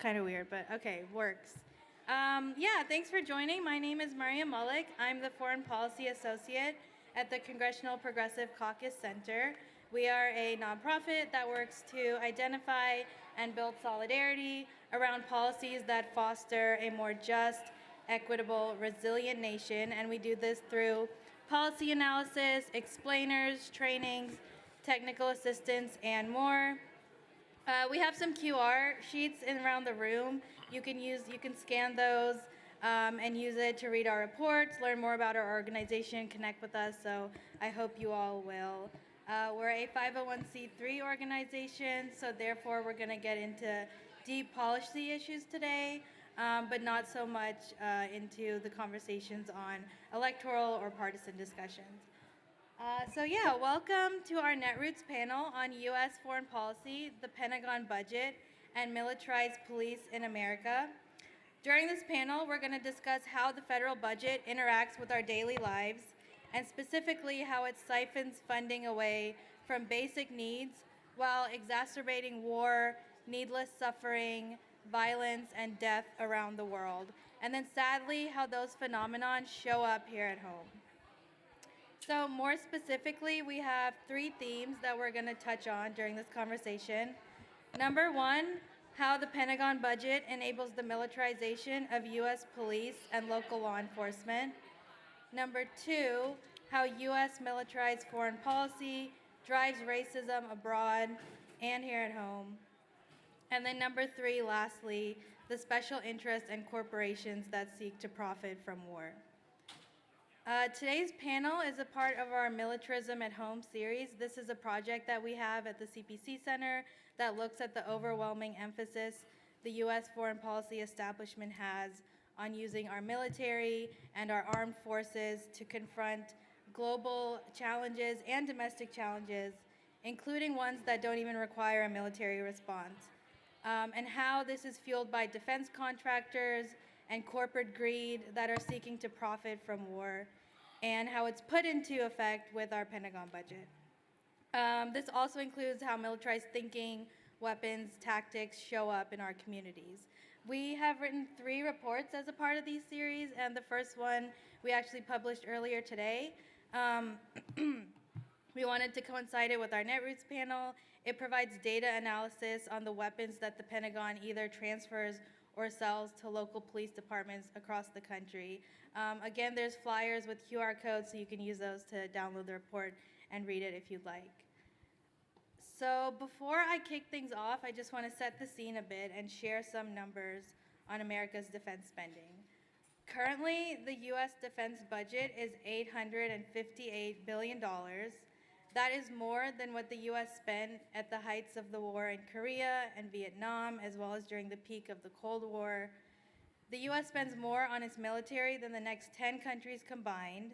kind of weird, but okay, works. Yeah, thanks for joining. My name is Maria Mullick. I'm the Foreign Policy Associate at the Congressional Progressive Caucus Center. We are a nonprofit that works to identify and build solidarity around policies that foster a more just, equitable, resilient nation, and we do this through policy analysis, explainers, trainings, technical assistance, and more. We have some QR sheets around the room. You can scan those and use it to read our reports, learn more about our organization, connect with us. So I hope you all will. We're a 501c3 organization, so therefore we're going to get into deep policy issues today, but not so much into the conversations on electoral or partisan discussions. Welcome to our Netroots panel on U.S. foreign policy, the Pentagon budget, and militarized police in America. During this panel, we're going to discuss how the federal budget interacts with our daily lives, and specifically how it siphons funding away from basic needs while exacerbating war, needless suffering, violence, and death around the world. And then sadly, how those phenomena show up here at home. So more specifically, we have three themes that we're going to touch on during this conversation. Number one, how the Pentagon budget enables the militarization of U.S. police and local law enforcement. Number two, how U.S. militarized foreign policy drives racism abroad and here at home. And then number three, lastly, the special interests and corporations that seek to profit from war. Today's panel is a part of our Militarism at Home series. This is a project that we have at the CPC Center that looks at the overwhelming emphasis the U.S. foreign policy establishment has on using our military and our armed forces to confront global challenges and domestic challenges, including ones that don't even require a military response, and how this is fueled by defense contractors and corporate greed that are seeking to profit from war, and how it's put into effect with our Pentagon budget. This also includes how militarized thinking, weapons, tactics show up in our communities. We have written 3 reports as a part of these series, and the first one we actually published earlier today. We wanted to coincide it with our Netroots panel. It provides data analysis on the weapons that the Pentagon either transfers or sells to local police departments across the country. Again, there's flyers with QR codes, so you can use those to download the report and read it if you'd like. So before I kick things off, I just want to set the scene a bit and share some numbers on America's defense spending. Currently, the U.S. defense budget is $858 billion. That is more than what the U.S. spent at the heights of the war in Korea and Vietnam, as well as during the peak of the Cold War. The U.S. spends more on its military than the next 10 countries combined.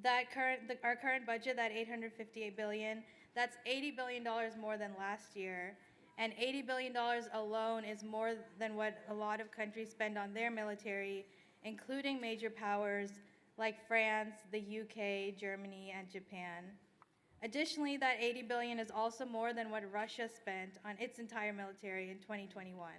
Our current budget, that $858 billion, that's $80 billion more than last year. And $80 billion alone is more than what a lot of countries spend on their military, including major powers like France, the UK, Germany, and Japan. Additionally, that $80 billion is also more than what Russia spent on its entire military in 2021.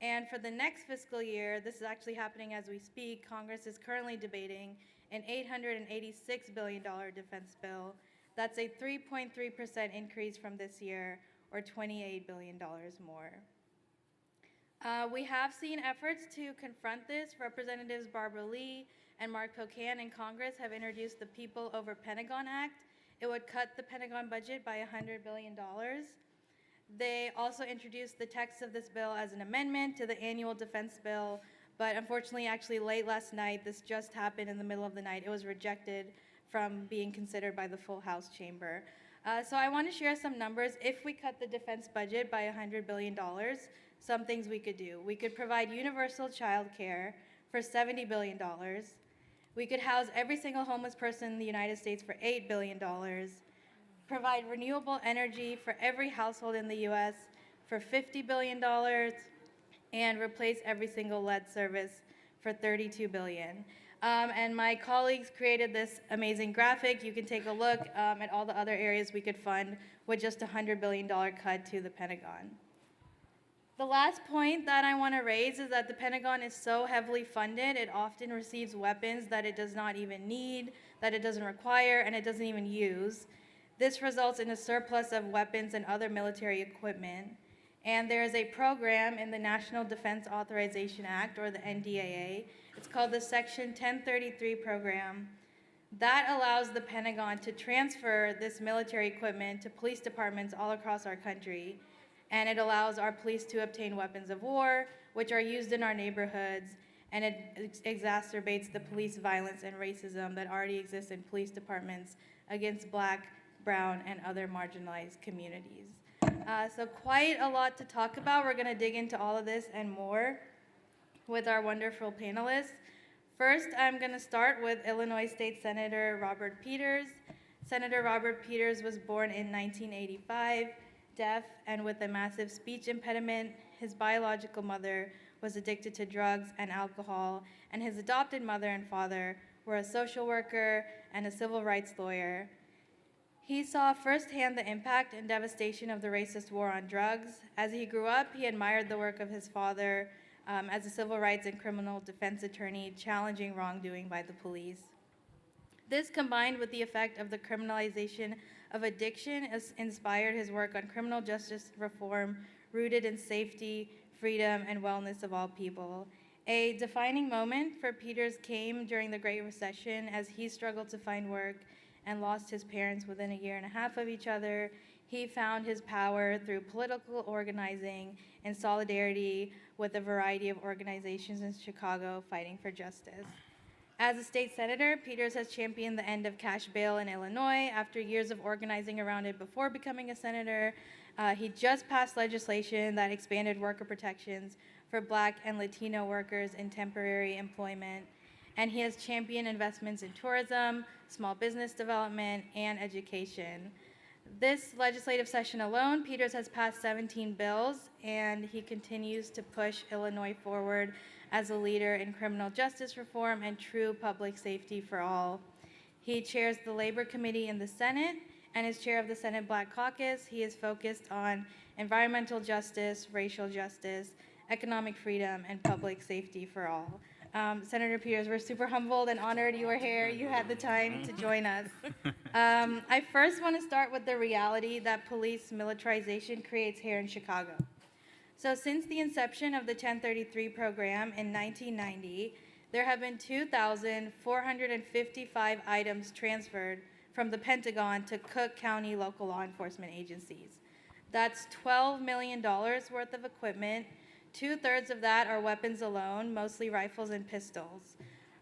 And for the next fiscal year, this is actually happening as we speak, Congress is currently debating an $886 billion defense bill. That's a 3.3% increase from this year, or $28 billion more. We have seen efforts to confront this. Representatives Barbara Lee and Mark Pocan in Congress have introduced the People Over Pentagon Act. It would cut the Pentagon budget by $100 billion. They also introduced the text of this bill as an amendment to the annual defense bill, but unfortunately, actually late last night, this just happened in the middle of the night. It was rejected from being considered by the full House chamber. So I want to share some numbers. If we cut the defense budget by $100 billion, some things we could do. We could provide universal child care for $70 billion. We could house every single homeless person in the United States for $8 billion, provide renewable energy for every household in the U.S. for $50 billion, and replace every single lead service for $32 billion. And my colleagues created this amazing graphic. You can take a look at all the other areas we could fund with just a $100 billion cut to the Pentagon. The last point that I want to raise is that the Pentagon is so heavily funded, it often receives weapons that it does not even need, that it doesn't require, and it doesn't even use. This results in a surplus of weapons and other military equipment. And there is a program in the National Defense Authorization Act, or the NDAA. It's called the Section 1033 program. That allows the Pentagon to transfer this military equipment to police departments all across our country. And it allows our police to obtain weapons of war, which are used in our neighborhoods, and it exacerbates the police violence and racism that already exists in police departments against Black, brown, and other marginalized communities. So quite a lot to talk about. We're gonna dig into all of this and more with our wonderful panelists. First, I'm gonna start with Illinois State Senator Robert Peters. Senator Robert Peters was born in 1985, deaf and with a massive speech impediment. His biological mother was addicted to drugs and alcohol, and his adopted mother and father were a social worker and a civil rights lawyer. He saw firsthand the impact and devastation of the racist war on drugs. As he grew up, he admired the work of his father as a civil rights and criminal defense attorney, challenging wrongdoing by the police. This, combined with the effect of the criminalization of addiction, has inspired his work on criminal justice reform rooted in safety, freedom, and wellness of all people. A defining moment for Peters came during the Great Recession as he struggled to find work and lost his parents within a year and a half of each other. He found his power through political organizing and solidarity with a variety of organizations in Chicago fighting for justice. As a state senator, Peters has championed the end of cash bail in Illinois after years of organizing around it before becoming a senator. He just passed legislation that expanded worker protections for Black and Latino workers in temporary employment. And he has championed investments in tourism, small business development, and education. This legislative session alone, Peters has passed 17 bills, and he continues to push Illinois forward as a leader in criminal justice reform and true public safety for all. He chairs the Labor Committee in the Senate and is chair of the Senate Black Caucus. He is focused on environmental justice, racial justice, economic freedom, and public safety for all. Senator Peters, we're super humbled and honored you were here. You had the time to join us. I first want to start with the reality that police militarization creates here in Chicago. So since the inception of the 1033 program in 1990, there have been 2,455 items transferred from the Pentagon to Cook County local law enforcement agencies. That's $12 million worth of equipment. 2/3 of that are weapons alone, mostly rifles and pistols.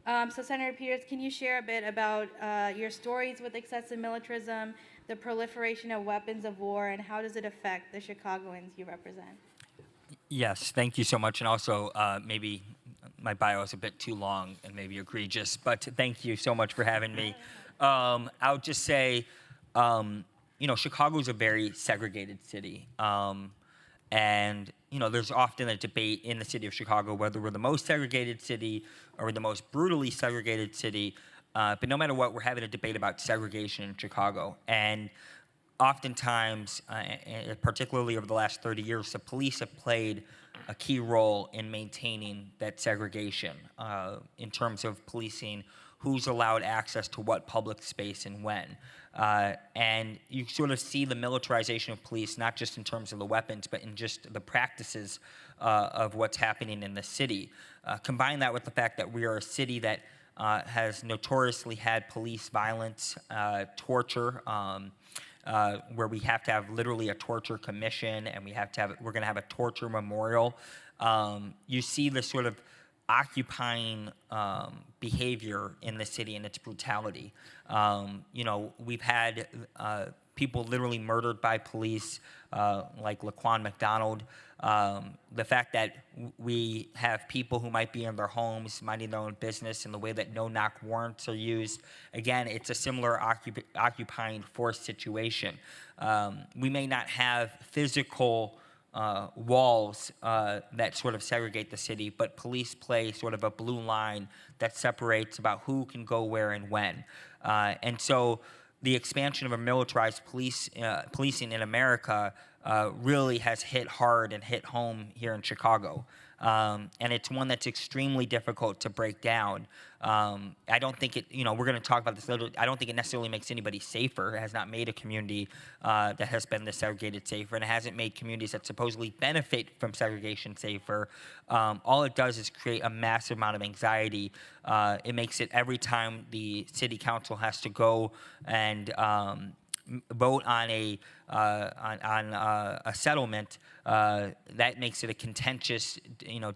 So Senator Peters, can you share a bit about your stories with excessive militarism, the proliferation of weapons of war, and how does it affect the Chicagoans you represent? Yes, thank you so much. And also, maybe my bio is a bit too long and maybe egregious, but thank you so much for having me. I'll just say, Chicago is a very segregated city. And, there's often a debate in the city of Chicago whether we're the most segregated city or the most brutally segregated city. But no matter what, we're having a debate about segregation in Chicago. And oftentimes, particularly over the last 30 years, the police have played a key role in maintaining that segregation in terms of policing who's allowed access to what public space and when. And you sort of see the militarization of police, not just in terms of the weapons, but in just the practices of what's happening in the city. Combine that with the fact that we are a city that has notoriously had police violence, torture, where we have to have literally a torture commission, and we're going to have a torture memorial. You see the sort of occupying behavior in the city and its brutality. We've had people literally murdered by police, like Laquan McDonald. The fact that we have people who might be in their homes, minding their own business, and the way that no-knock warrants are used. Again, it's a similar occupying force situation. We may not have physical walls that sort of segregate the city, but police play sort of a blue line that separates about who can go where and when. And so the expansion of a militarized policing in America really has hit hard and hit home here in Chicago. And it's one that's extremely difficult to break down. I don't think it, we're going to talk about this a little. I don't think it necessarily makes anybody safer. It has not made a community that has been this segregated safer, and it hasn't made communities that supposedly benefit from segregation safer. All it does is create a massive amount of anxiety. It makes it every time the city council has to go and vote on a settlement, that makes it a contentious,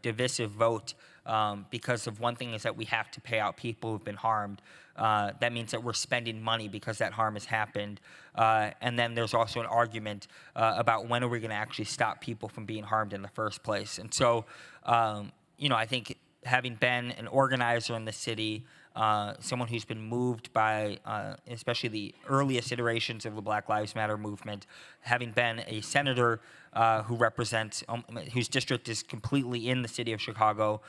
divisive vote, because of one thing is that we have to pay out people who've been harmed. That means that we're spending money because that harm has happened. And then there's also an argument about when are we going to actually stop people from being harmed in the first place. And so, I think having been an organizer in the city, someone who's been moved by especially the earliest iterations of the Black Lives Matter movement, having been a senator who represents, whose district is completely in the city of Chicago,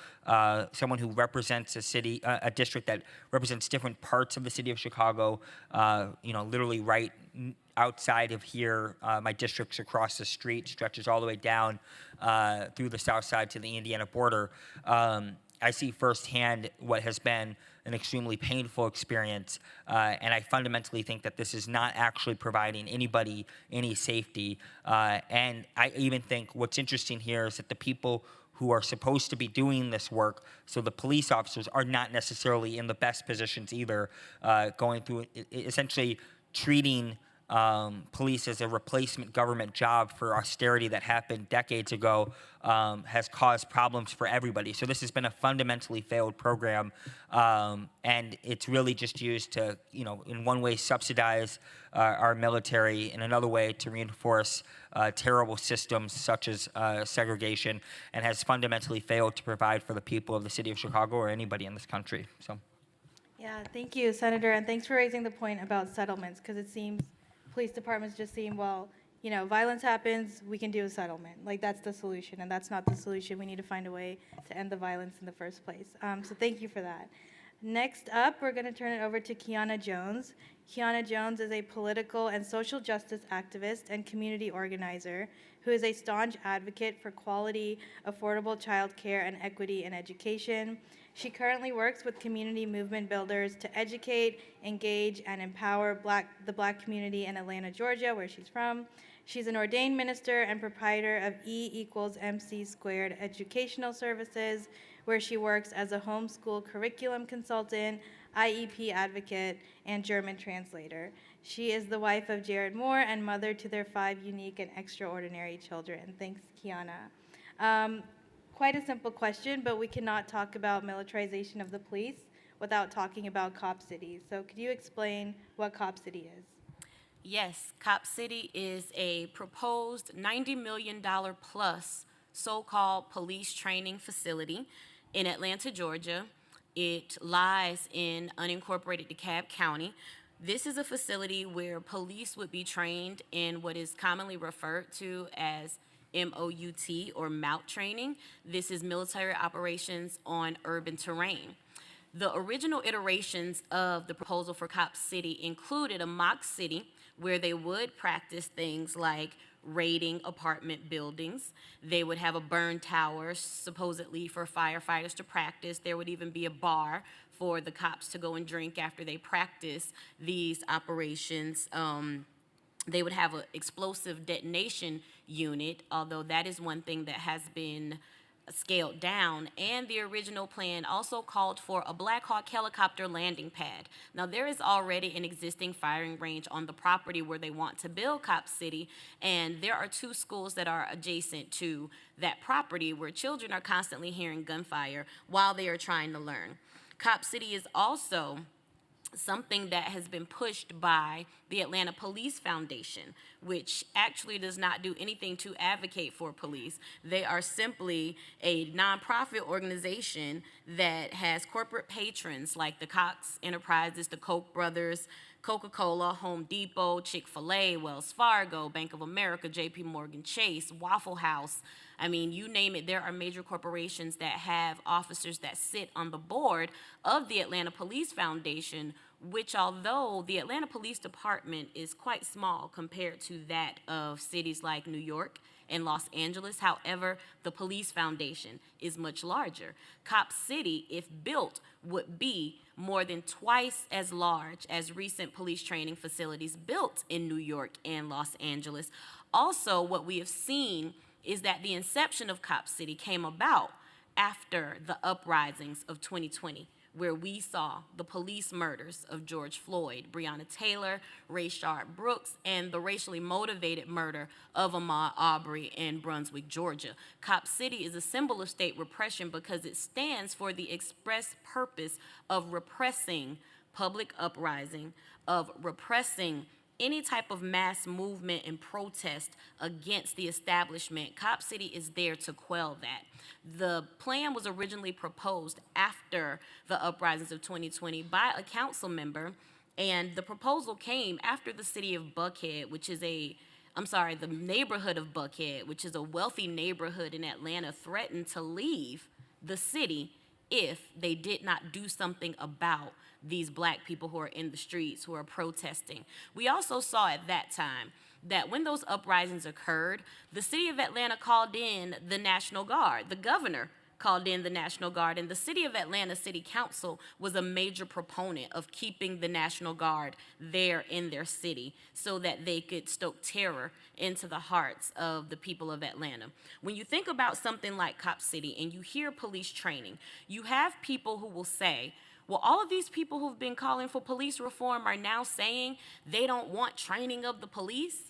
someone who represents a district that represents different parts of the city of Chicago, literally right outside of here. My district's across the street, stretches all the way down through the south side to the Indiana border. I see firsthand what has been an extremely painful experience, and I fundamentally think that this is not actually providing anybody any safety. And I even think what's interesting here is that the people who are supposed to be doing this work, so the police officers, are not necessarily in the best positions either, going through essentially treating police as a replacement government job for austerity that happened decades ago, has caused problems for everybody. So this has been a fundamentally failed program, and it's really just used to, in one way subsidize our military, in another way to reinforce terrible systems such as segregation, and has fundamentally failed to provide for the people of the city of Chicago or anybody in this country. So. Yeah, thank you, Senator, and thanks for raising the point about settlements, because it seems police departments just seem, violence happens, we can do a settlement. Like, that's the solution, and that's not the solution. We need to find a way to end the violence in the first place. So thank you for that. Next up, we're going to turn it over to Kiana Jones. Kiana Jones is a political and social justice activist and community organizer who is a staunch advocate for quality, affordable child care and equity in education. She currently works with community movement builders to educate, engage, and empower the Black community in Atlanta, Georgia, where she's from. She's an ordained minister and proprietor of E=MC² Educational Services, where she works as a homeschool curriculum consultant, IEP advocate, and German translator. She is the wife of Jared Moore and mother to their 5 unique and extraordinary children. Thanks, Kiana. Quite a simple question, but we cannot talk about militarization of the police without talking about Cop City. So could you explain what Cop City is? Yes, Cop City is a proposed $90 million plus so-called police training facility in Atlanta, Georgia. It lies in unincorporated DeKalb County. This is a facility where police would be trained in what is commonly referred to as MOUT or MOUT training. This is military operations on urban terrain. The original iterations of the proposal for Cop City included a mock city where they would practice things like raiding apartment buildings. They would have a burn tower, supposedly for firefighters to practice. There would even be a bar for the cops to go and drink after they practice these operations. They would have an explosive detonation unit, although that is one thing that has been scaled down. And the original plan also called for a Black Hawk helicopter landing pad. Now, there is already an existing firing range on the property where they want to build Cop City, and there are 2 schools that are adjacent to that property where children are constantly hearing gunfire while they are trying to learn. Cop City is also something that has been pushed by the Atlanta Police Foundation, which actually does not do anything to advocate for police. They are simply a nonprofit organization that has corporate patrons like the Cox Enterprises, the Koch brothers, Coca-Cola, Home Depot, Chick-fil-A, Wells Fargo, Bank of America, JP Morgan Chase, Waffle House. I mean, you name it, there are major corporations that have officers that sit on the board of the Atlanta Police Foundation, which although the Atlanta Police Department is quite small compared to that of cities like New York and Los Angeles, however, the police foundation is much larger. Cop City, if built, would be more than twice as large as recent police training facilities built in New York and Los Angeles. Also, what we have seen is that the inception of Cop City came about after the uprisings of 2020, where we saw the police murders of George Floyd, Breonna Taylor, Rayshard Brooks, and the racially motivated murder of Ahmaud Arbery in Brunswick, Georgia. Cop City is a symbol of state repression because it stands for the express purpose of repressing public uprising, of repressing any type of mass movement and protest against the establishment. Cop City is there to quell that. The plan was originally proposed after the uprisings of 2020 by a council member, and the proposal came after the city of Buckhead, the neighborhood of Buckhead, which is a wealthy neighborhood in Atlanta, threatened to leave the city if they did not do something about these black people who are in the streets, who are protesting. We also saw at that time that when those uprisings occurred, the city of Atlanta called in the National Guard. The governor called in the National Guard, and the city of Atlanta City Council was a major proponent of keeping the National Guard there in their city so that they could stoke terror into the hearts of the people of Atlanta. When you think about something like Cop City and you hear police training, you have people who will say, well, all of these people who've been calling for police reform are now saying they don't want training of the police.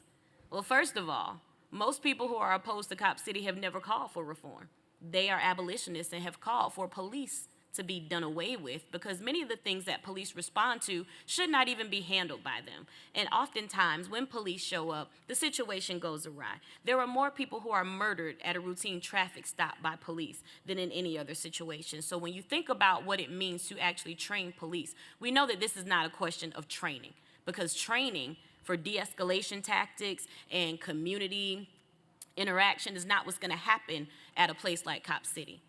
Well, first of all, most people who are opposed to Cop City have never called for reform. They are abolitionists and have called for police to be done away with because many of the things that police respond to should not even be handled by them. And oftentimes, when police show up, the situation goes awry. There are more people who are murdered at a routine traffic stop by police than in any other situation. So when you think about what it means to actually train police, we know that this is not a question of training, because training for de-escalation tactics and community interaction is not what's going to happen at a place like Cop City.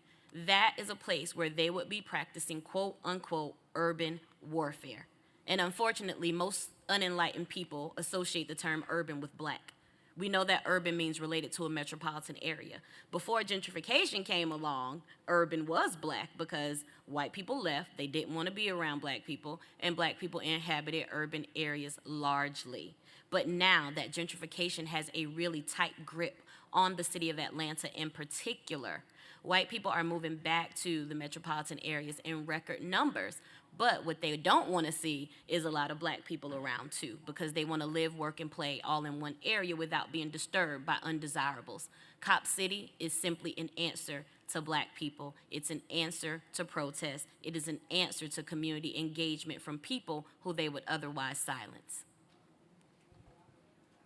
That is a place where they would be practicing quote unquote urban warfare. And unfortunately, most unenlightened people associate the term urban with black. We know that urban means related to a metropolitan area. Before gentrification came along, urban was black because white people left, they didn't want to be around black people, and black people inhabited urban areas largely. But now that gentrification has a really tight grip on the city of Atlanta in particular, white people are moving back to the metropolitan areas in record numbers. But what they don't want to see is a lot of black people around too, because they want to live, work, and play all in one area without being disturbed by undesirables. Cop City is simply an answer to black people. It's an answer to protest. It is an answer to community engagement from people who they would otherwise silence.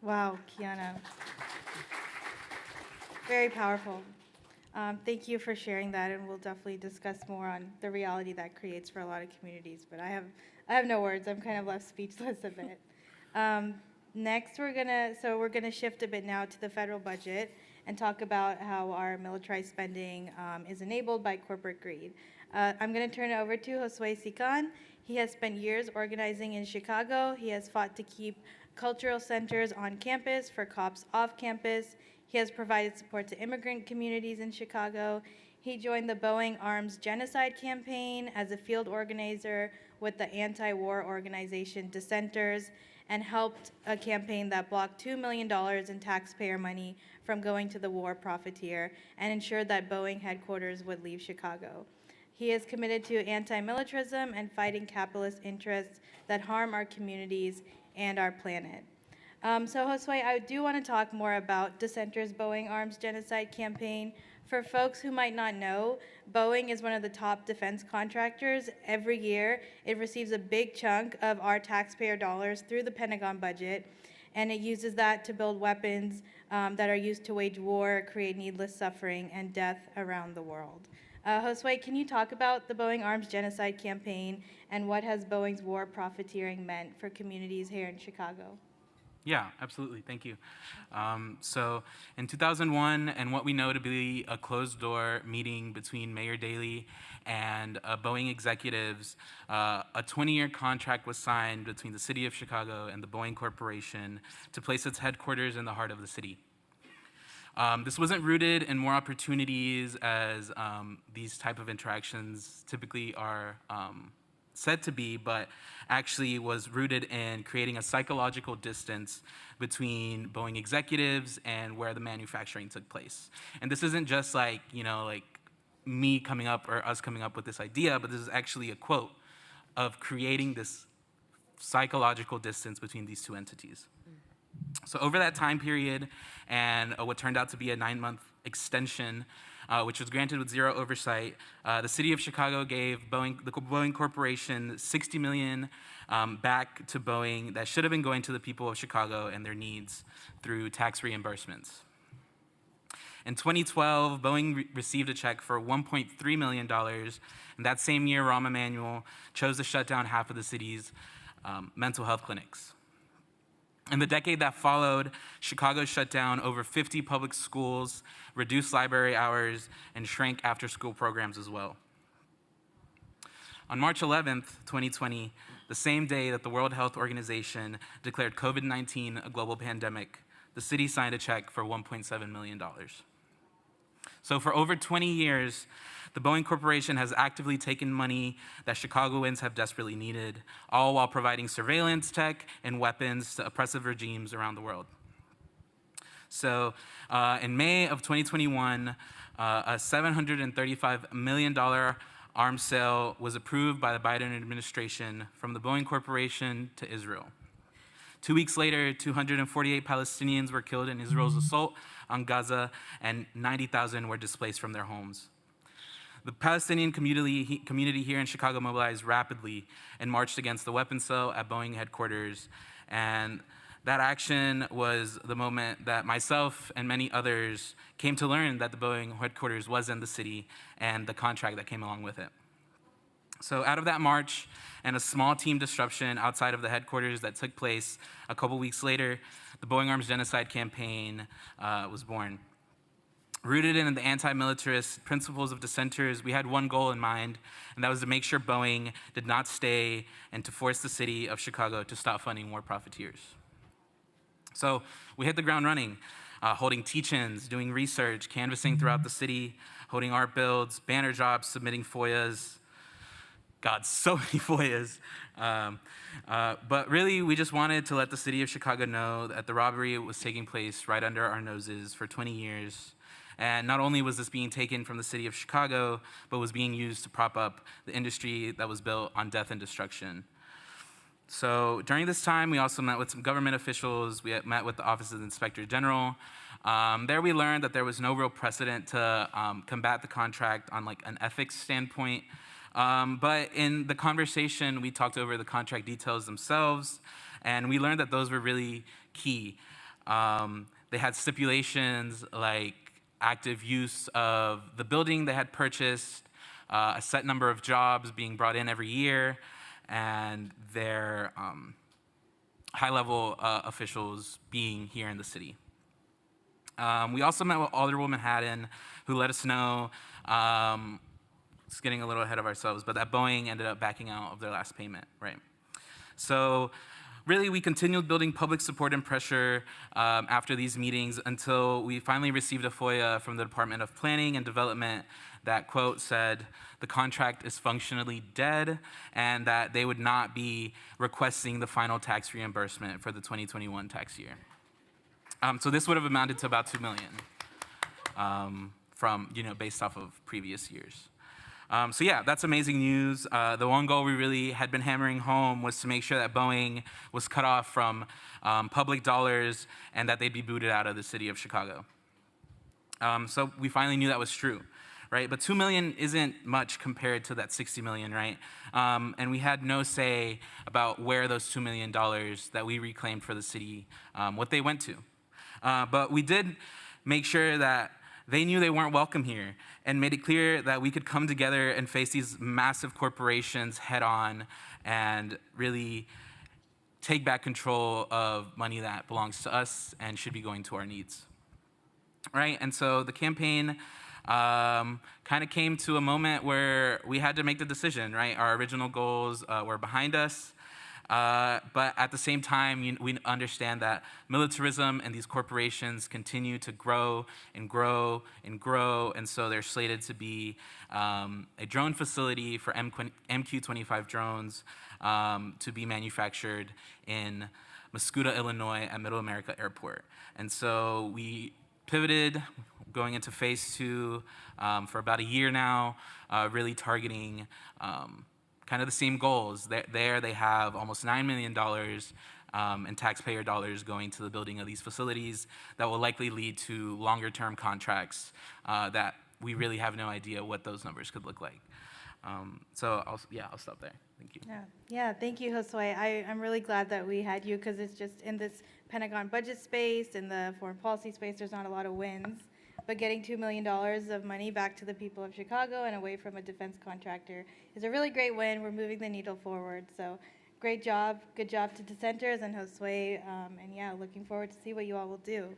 Wow, Kiana. Very powerful. Thank you for sharing that, and we'll definitely discuss more on the reality that creates for a lot of communities. But I have no words. I'm kind of left speechless a bit. Next, we're gonna shift a bit now to the federal budget and talk about how our militarized spending is enabled by corporate greed. I'm gonna turn it over to Josue Sican. He has spent years organizing in Chicago. He has fought to keep cultural centers on campus for cops off campus. He has provided support to immigrant communities in Chicago. He joined the Boeing Arms Genocide Campaign as a field organizer with the anti-war organization Dissenters, and helped a campaign that blocked $2 million in taxpayer money from going to the war profiteer and ensured that Boeing headquarters would leave Chicago. He is committed to anti-militarism and fighting capitalist interests that harm our communities and our planet. So Josue, I do want to talk more about Dissenters' Boeing Arms Genocide Campaign. For folks who might not know, Boeing is one of the top defense contractors. Every year, it receives a big chunk of our taxpayer dollars through the Pentagon budget, and it uses that to build weapons that are used to wage war, create needless suffering and death around the world. Josue, can you talk about the Boeing Arms Genocide Campaign and what has Boeing's war profiteering meant for communities here in Chicago? Yeah, absolutely. Thank you. So in 2001, and what we know to be a closed-door meeting between Mayor Daley and Boeing executives, a 20-year contract was signed between the City of Chicago and the Boeing Corporation to place its headquarters in the heart of the city. This wasn't rooted in more opportunities as these type of interactions typically are said to be, but actually was rooted in creating a psychological distance between Boeing executives and where the manufacturing took place. And this isn't just like, like me coming up or us coming up with this idea, but this is actually a quote of creating this psychological distance between these two entities. So over that time period and what turned out to be a 9-month extension, which was granted with zero oversight, the city of Chicago gave the Boeing Corporation $60 million back to Boeing that should have been going to the people of Chicago and their needs through tax reimbursements. In 2012, Boeing received a check for $1.3 million, and that same year, Rahm Emanuel chose to shut down half of the city's mental health clinics. In the decade that followed, Chicago shut down over 50 public schools, reduced library hours, and shrank after-school programs as well. On March 11th, 2020, the same day that the World Health Organization declared COVID-19 a global pandemic, the city signed a check for $1.7 million. So for over 20 years, the Boeing Corporation has actively taken money that Chicagoans have desperately needed, all while providing surveillance tech and weapons to oppressive regimes around the world. So in May of 2021, a $735 million arms sale was approved by the Biden administration from the Boeing Corporation to Israel. 2 weeks later, 248 Palestinians were killed in Israel's assault on Gaza, and 90,000 were displaced from their homes. The Palestinian community here in Chicago mobilized rapidly and marched against the weapons sale at Boeing headquarters. And that action was the moment that myself and many others came to learn that the Boeing headquarters was in the city and the contract that came along with it. So out of that march and a small team disruption outside of the headquarters that took place a couple weeks later, the Boeing Arms Genocide Campaign was born. Rooted in the anti-militarist principles of dissenters, we had one goal in mind, and that was to make sure Boeing did not stay and to force the city of Chicago to stop funding war profiteers. So we hit the ground running, holding teach-ins, doing research, canvassing throughout the city, holding art builds, banner drops, submitting FOIAs. God, so many FOIAs. But really, we just wanted to let the city of Chicago know that the robbery was taking place right under our noses for 20 years. And not only was this being taken from the city of Chicago, but was being used to prop up the industry that was built on death and destruction. So during this time, we also met with some government officials. We met with the Office of the Inspector General. There we learned that there was no real precedent to combat the contract on like an ethics standpoint. But in the conversation, we talked over the contract details themselves, and we learned that those were really key. They had stipulations like active use of the building they had purchased, a set number of jobs being brought in every year, and their high-level officials being here in the city. We also met with Alderwoman Haddon, who let us know, it's getting a little ahead of ourselves, but that Boeing ended up backing out of their last payment, right? So really, we continued building public support and pressure after these meetings until we finally received a FOIA from the Department of Planning and Development that, quote, said the contract is functionally dead and that they would not be requesting the final tax reimbursement for the 2021 tax year. So this would have amounted to about $2 million from, based off of previous years. So yeah, that's amazing news. The one goal we really had been hammering home was to make sure that Boeing was cut off from public dollars and that they'd be booted out of the city of Chicago. So we finally knew that was true, right? But $2 million isn't much compared to that $60 million, right? And we had no say about where those $2 million that we reclaimed for the city, what they went to. But we did make sure that they knew they weren't welcome here and made it clear that we could come together and face these massive corporations head on and really take back control of money that belongs to us and should be going to our needs. Right, and so the campaign kind of came to a moment where we had to make the decision, right? Our original goals were behind us, but at the same time, we understand that militarism and these corporations continue to grow and grow and grow, and so they're slated to be a drone facility for MQ-25 drones to be manufactured in Mascoutah, Illinois at Middle America Airport. And so we pivoted, going into phase 2 for about a year now, really targeting kind of the same goals. There they have almost $9 million in taxpayer dollars going to the building of these facilities that will likely lead to longer term contracts that we really have no idea what those numbers could look like. So I'll stop there. Thank you. Yeah, thank you, Josue. I'm really glad that we had you, because it's just in this Pentagon budget space, in the foreign policy space, there's not a lot of wins. But getting $2 million of money back to the people of Chicago and away from a defense contractor is a really great win. We're moving the needle forward. So great job. Good job to dissenters and Josue. And yeah, looking forward to see what you all will do.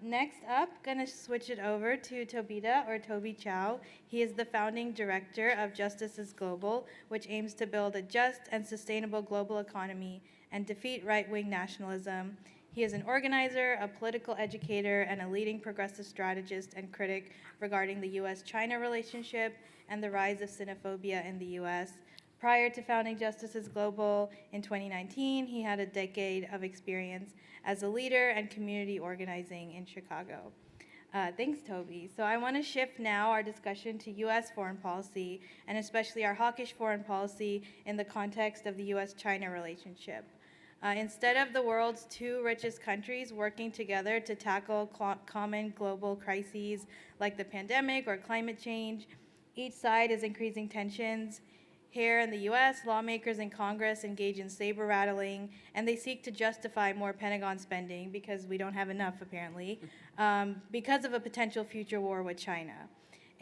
Next up, gonna switch it over to Tobita, or Toby Chow. He is the founding director of Justice is Global, which aims to build a just and sustainable global economy and defeat right-wing nationalism. He is an organizer, a political educator, and a leading progressive strategist and critic regarding the U.S.-China relationship and the rise of xenophobia in the U.S. Prior to founding Justice is Global in 2019, he had a decade of experience as a leader and community organizing in Chicago. Thanks, Toby. So I want to shift now our discussion to U.S. foreign policy, and especially our hawkish foreign policy in the context of the U.S.-China relationship. Instead of the world's 2 richest countries working together to tackle common global crises like the pandemic or climate change, each side is increasing tensions. Here in the U.S., lawmakers in Congress engage in saber rattling, and they seek to justify more Pentagon spending, because we don't have enough, apparently, because of a potential future war with China.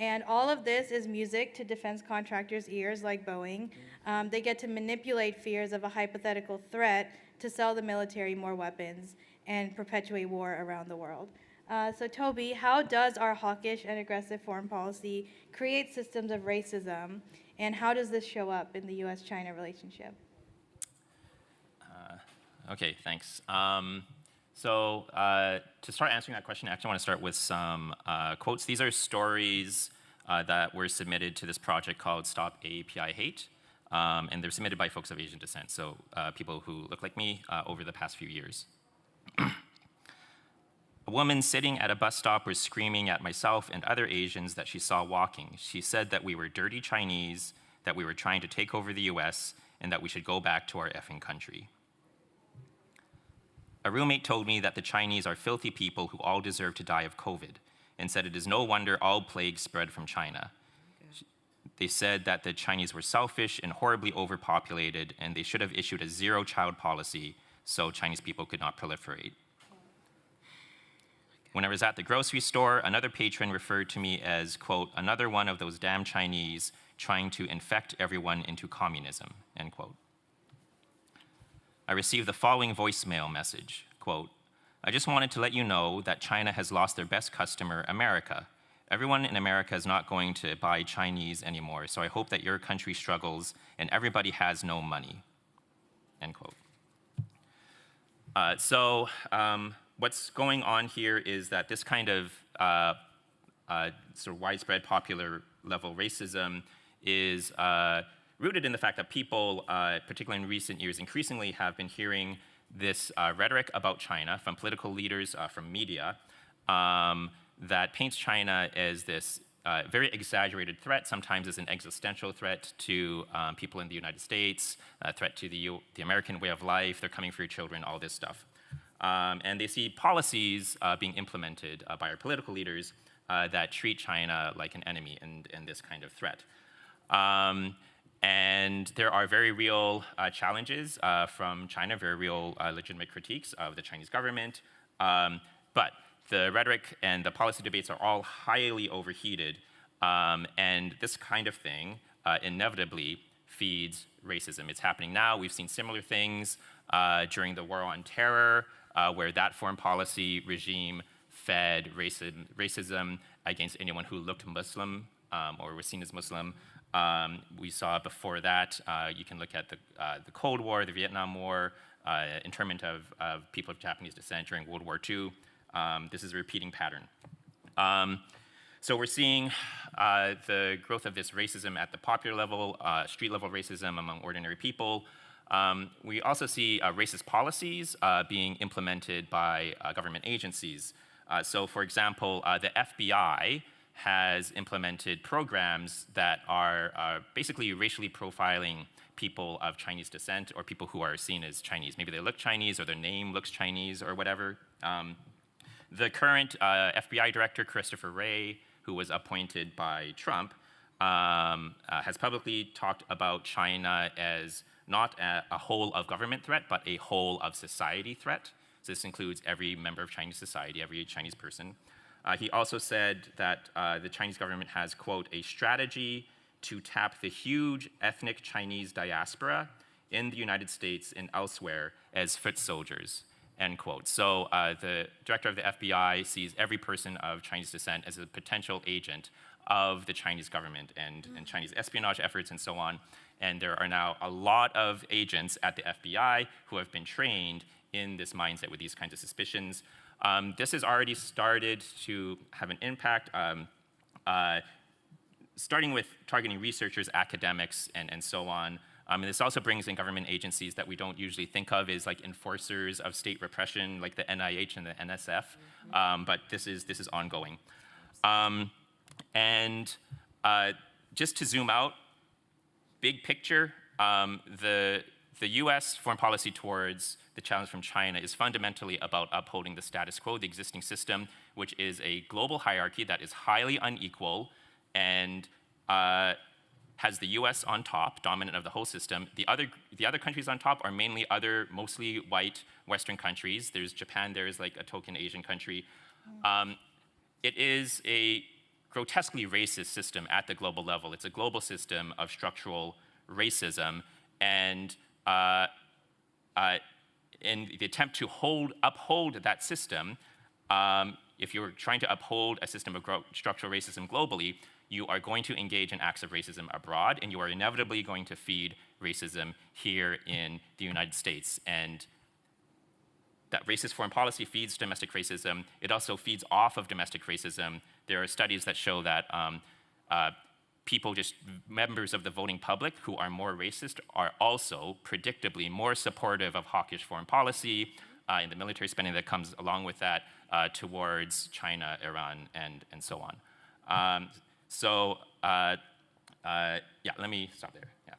And all of this is music to defense contractors' ears, like Boeing. They get to manipulate fears of a hypothetical threat to sell the military more weapons and perpetuate war around the world. So Toby, how does our hawkish and aggressive foreign policy create systems of racism, and how does this show up in the U.S.-China relationship? Okay, thanks. So to start answering that question, I actually want to start with some quotes. These are stories that were submitted to this project called Stop API Hate, and they're submitted by folks of Asian descent, so people who look like me over the past few years. A woman sitting at a bus stop was screaming at myself and other Asians that she saw walking. She said that we were dirty Chinese, that we were trying to take over the US, and that we should go back to our effing country. A roommate told me that the Chinese are filthy people who all deserve to die of COVID, and said it is no wonder all plagues spread from China. They said that the Chinese were selfish and horribly overpopulated, and they should have issued a zero-child policy so Chinese people could not proliferate. When I was at the grocery store, another patron referred to me as, quote, another one of those damn Chinese trying to infect everyone into communism, end quote. I received the following voicemail message, quote, I just wanted to let you know that China has lost their best customer, America. Everyone in America is not going to buy Chinese anymore, so I hope that your country struggles and everybody has no money, end quote. What's going on here is that this kind of sort of widespread popular level racism is rooted in the fact that people, particularly in recent years, increasingly have been hearing this rhetoric about China from political leaders, from media, that paints China as this very exaggerated threat, sometimes as an existential threat to people in the United States, a threat to the American way of life, they're coming for your children, all this stuff. And they see policies being implemented by our political leaders that treat China like an enemy and this kind of threat. And there are very real challenges from China, very real legitimate critiques of the Chinese government. But the rhetoric and the policy debates are all highly overheated. And this kind of thing inevitably feeds racism. It's happening now. We've seen similar things during the War on Terror, where that foreign policy regime fed racism against anyone who looked Muslim or was seen as Muslim. We saw before that, you can look at the Cold War, the Vietnam War, internment of people of Japanese descent during World War II. This is a repeating pattern. So we're seeing the growth of this racism at the popular level, street level racism among ordinary people. We also see racist policies being implemented by government agencies. So for example, the FBI has implemented programs that are basically racially profiling people of Chinese descent or people who are seen as Chinese. Maybe they look Chinese or their name looks Chinese or whatever. The current FBI director, Christopher Wray, who was appointed by Trump, has publicly talked about China as not a whole of government threat, but a whole of society threat. So this includes every member of Chinese society, every Chinese person. He also said that the Chinese government has, quote, a strategy to tap the huge ethnic Chinese diaspora in the United States and elsewhere as foot soldiers, end quote. So the director of the FBI sees every person of Chinese descent as a potential agent of the Chinese government and Chinese espionage efforts and so on. And there are now a lot of agents at the FBI who have been trained in this mindset with these kinds of suspicions. This has already started to have an impact, starting with targeting researchers, academics, and so on. And this also brings in government agencies that we don't usually think of as like enforcers of state repression, like the NIH and the NSF. But this is ongoing. Just to zoom out, big picture, the US foreign policy towards the challenge from China is fundamentally about upholding the status quo, the existing system, which is a global hierarchy that is highly unequal and has the US on top, dominant of the whole system. The other countries on top are mainly other mostly white Western countries. There's Japan, there's like a token Asian country. It is a grotesquely racist system at the global level. It's a global system of structural racism, and in the attempt to uphold that system, if you're trying to uphold a system of structural racism globally, you are going to engage in acts of racism abroad, and you are inevitably going to feed racism here in the United States. And that racist foreign policy feeds domestic racism. It also feeds off of domestic racism. There are studies that show that people, just members of the voting public who are more racist, are also predictably more supportive of hawkish foreign policy and the military spending that comes along with that towards China, Iran, and so on. Yeah, let me stop there. Yeah.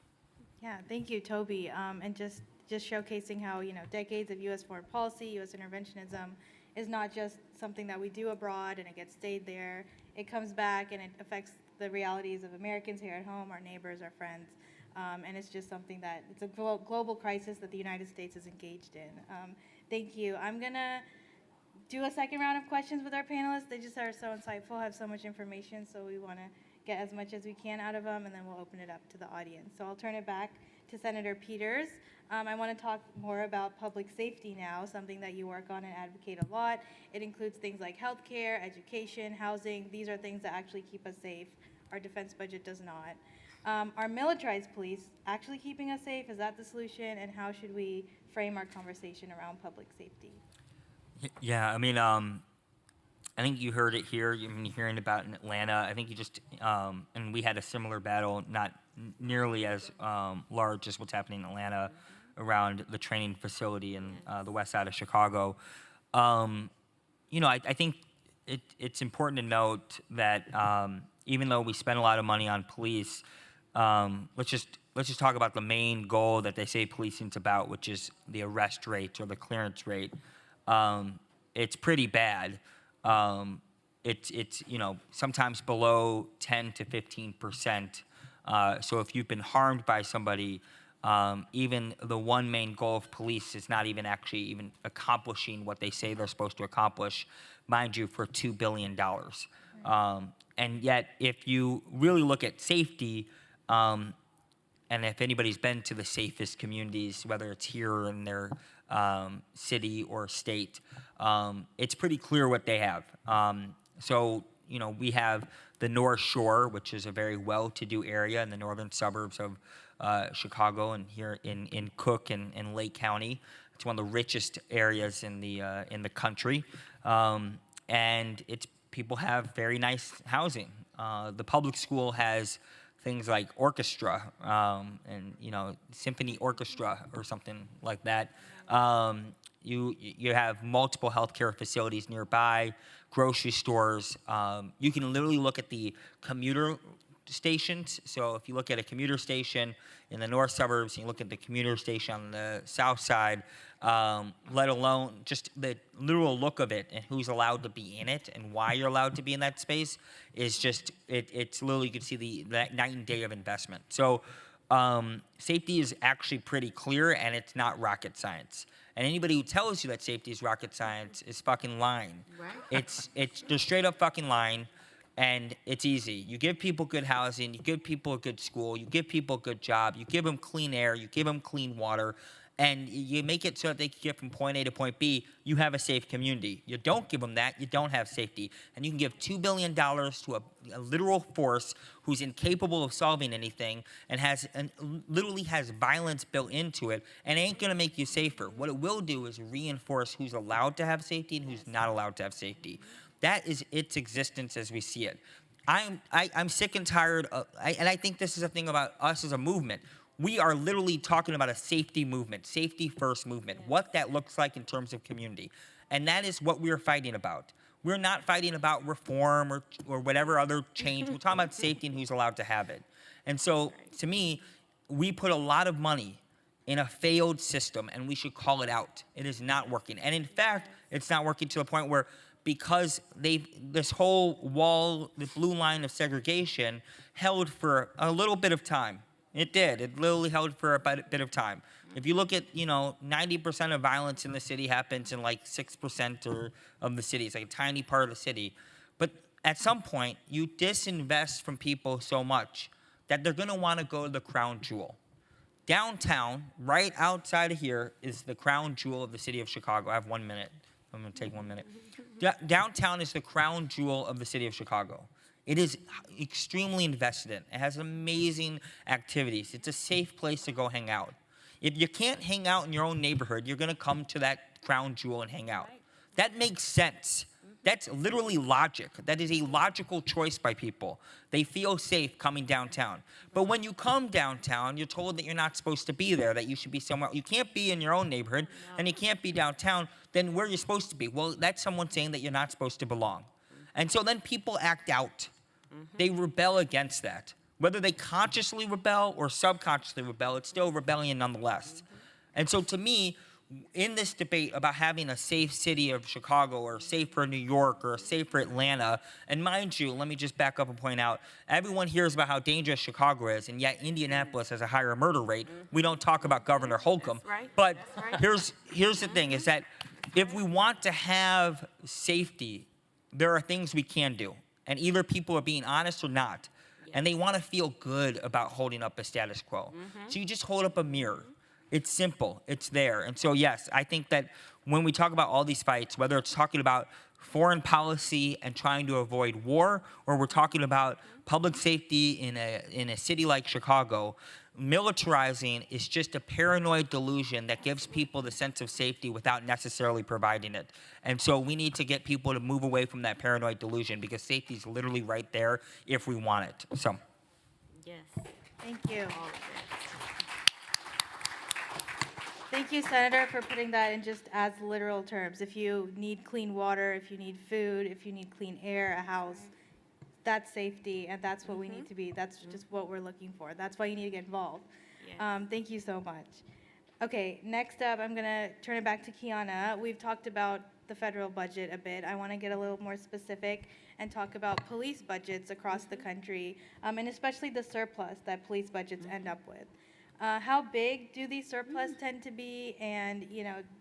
Yeah, thank you, Toby. And just showcasing how, decades of U.S. foreign policy, U.S. interventionism is not just something that we do abroad and it gets stayed there. It comes back and it affects the realities of Americans here at home, our neighbors, our friends. And it's just something that, it's a global crisis that the United States is engaged in. Thank you. I'm going to do a second round of questions with our panelists. They just are so insightful, have so much information, so we want to get as much as we can out of them, and then we'll open it up to the audience. So I'll turn it back to Senator Peters. I want to talk more about public safety now, something that you work on and advocate a lot. It includes things like healthcare, education, housing. These are things that actually keep us safe. Our defense budget does not. Are militarized police actually keeping us safe? Is that the solution? And how should we frame our conversation around public safety? Yeah, I mean, I think you heard it here. You've been hearing about in Atlanta. I think you just, and we had a similar battle, not nearly as large as what's happening in Atlanta around the training facility in the west side of Chicago. I think it's important to note that even though we spend a lot of money on police, let's just talk about the main goal that they say policing's about, which is the arrest rate or the clearance rate. It's pretty bad. It's sometimes below 10 to 15%. So if you've been harmed by somebody, even the one main goal of police is not even actually even accomplishing what they say they're supposed to accomplish, mind you, for $2 billion. And yet, if you really look at safety, and if anybody's been to the safest communities, whether it's here in their city or state, it's pretty clear what they have. So, we have the North Shore, which is a very well-to-do area in the northern suburbs of Chicago, and here in Cook and Lake County. It's one of the richest areas in the country, and people have very nice housing. The public school has things like orchestra and symphony orchestra or something like that. You have multiple healthcare facilities nearby, grocery stores. You can literally look at the commuter stations. So if you look at a commuter station in the north suburbs, and you look at the commuter station on the south side, let alone just the literal look of it and who's allowed to be in it and why you're allowed to be in that space is just, it's literally, you can see that night and day of investment. So safety is actually pretty clear, and it's not rocket science. And anybody who tells you that safety is rocket science is fucking lying. Right. They're straight up fucking lying. And it's easy. You give people good housing, you give people a good school, you give people a good job, you give them clean air, you give them clean water, and you make it so that they can get from point A to point B, you have a safe community. You don't give them that, you don't have safety. And you can give $2 billion to a literal force who's incapable of solving anything and literally has violence built into it, and ain't gonna make you safer. What it will do is reinforce who's allowed to have safety and who's not allowed to have safety. That is its existence as we see it. I'm sick and tired of, and I think this is a thing about us as a movement. We are literally talking about a safety movement, safety first movement, what that looks like in terms of community. And that is what we're fighting about. We're not fighting about reform or whatever other change. We're talking about safety and who's allowed to have it. And so, to me, we put a lot of money in a failed system, and we should call it out. It is not working. And in fact, it's not working to the point where, because this whole wall, the blue line of segregation, held for a little bit of time. It did. It literally held for a bit of time. If you look at, 90% of violence in the city happens in like 6% of the city. It's like a tiny part of the city. But at some point, you disinvest from people so much that they're going to want to go to the crown jewel. Downtown, right outside of here, is the crown jewel of the city of Chicago. I have 1 minute. I'm going to take 1 minute. Downtown is the crown jewel of the city of Chicago. It is extremely invested in. It has amazing activities. It's a safe place to go hang out. If you can't hang out in your own neighborhood, you're going to come to that crown jewel and hang out. That makes sense. That's literally logic. That is a logical choice by people. They feel safe coming downtown. But when you come downtown, you're told that you're not supposed to be there, that you should be somewhere. You can't be in your own neighborhood, and you can't be downtown. Then where you're supposed to be? Well, that's someone saying that you're not supposed to belong. And so then people act out. They rebel against that. Whether they consciously rebel or subconsciously rebel, it's still rebellion nonetheless. And so to me, in this debate about having a safe city of Chicago or safe for New York or safe for Atlanta, and mind you, let me just back up and point out, everyone hears about how dangerous Chicago is, and yet Indianapolis has a higher murder rate. We don't talk about Governor Holcomb. But here's the thing, is that if we want to have safety, there are things we can do. And either people are being honest or not. And they want to feel good about holding up a status quo. So you just hold up a mirror. It's simple. It's there. And so, yes, I think that when we talk about all these fights, whether it's talking about foreign policy and trying to avoid war, or we're talking about public safety in a city like Chicago, militarizing is just a paranoid delusion that gives people the sense of safety without necessarily providing it. And so we need to get people to move away from that paranoid delusion, because safety is literally right there if we want it. So. Yes. Thank you. Thank you, Senator, for putting that in just as literal terms. If you need clean water, if you need food, if you need clean air, a house, that's safety, and that's what we need to be. That's just what we're looking for. That's why you need to get involved. Yes. Thank you so much. Okay, next up, I'm going to turn it back to Kiana. We've talked about the federal budget a bit. I want to get a little more specific and talk about police budgets across the country, and especially the surplus that police budgets end up with. How big do these surplus tend to be? And,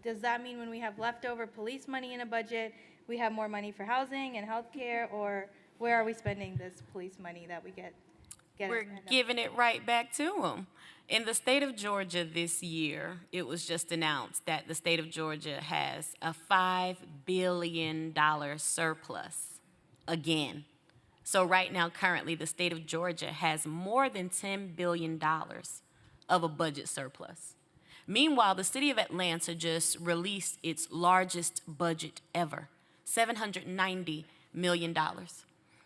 does that mean when we have leftover police money in a budget, we have more money for housing and healthcare, or where are we spending this police money that we get? get We're it. giving it right back to them. In the state of Georgia this year, it was just announced that the state of Georgia has a $5 billion surplus again. So right now, currently, the state of Georgia has more than $10 billion of a budget surplus. Meanwhile, the city of Atlanta just released its largest budget ever, $790 million.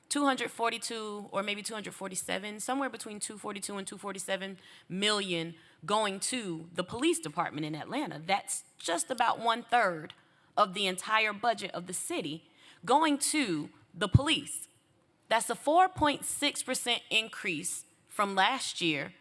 242 or maybe 247, somewhere between 242 and 247 million going to the police department in Atlanta. That's just about 1/3 of the entire budget of the city going to the police. That's a 4.6% increase from last year.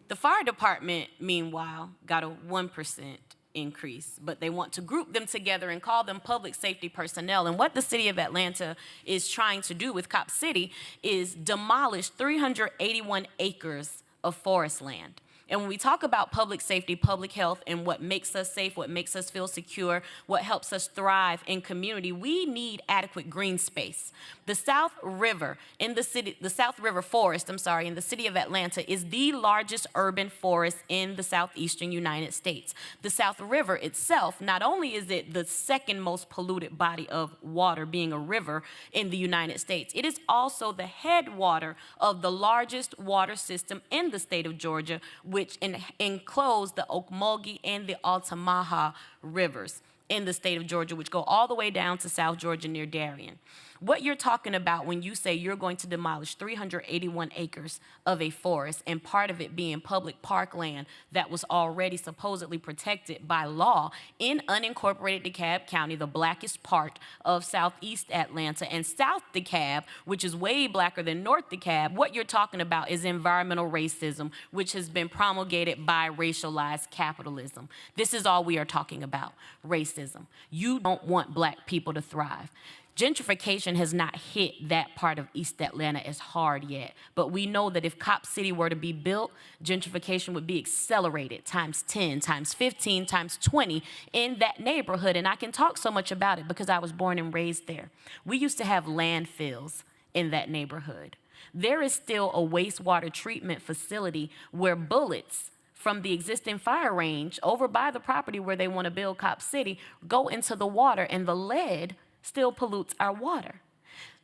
The fire department, meanwhile, got a 1% increase, but they want to group them together and call them public safety personnel. And what the city of Atlanta is trying to do with Cop City is demolish 381 acres of forest land. And when we talk about public safety, public health, and what makes us safe, what makes us feel secure, what helps us thrive in community, we need adequate green space. The South River in the city, the South River Forest, in the city of Atlanta is the largest urban forest in the southeastern United States. The South River itself, not only is it the second most polluted body of water, being a river in the United States, it is also the headwater of the largest water system in the state of Georgia, which enclose the Ocmulgee and the Altamaha rivers in the state of Georgia, which go all the way down to South Georgia near Darien. What you're talking about when you say you're going to demolish 381 acres of a forest, and part of it being public parkland that was already supposedly protected by law in unincorporated DeKalb County, the blackest part of southeast Atlanta, and South DeKalb, which is way blacker than North DeKalb, what you're talking about is environmental racism, which has been promulgated by racialized capitalism. This is all we are talking about, racism. You don't want black people to thrive. Gentrification has not hit that part of East Atlanta as hard yet, but we know that if Cop City were to be built, gentrification would be accelerated times 10, times 15, times 20 in that neighborhood. And I can talk so much about it because I was born and raised there. We used to have landfills in that neighborhood. There is still a wastewater treatment facility where bullets from the existing fire range over by the property where they want to build Cop City go into the water, and the lead still pollutes our water.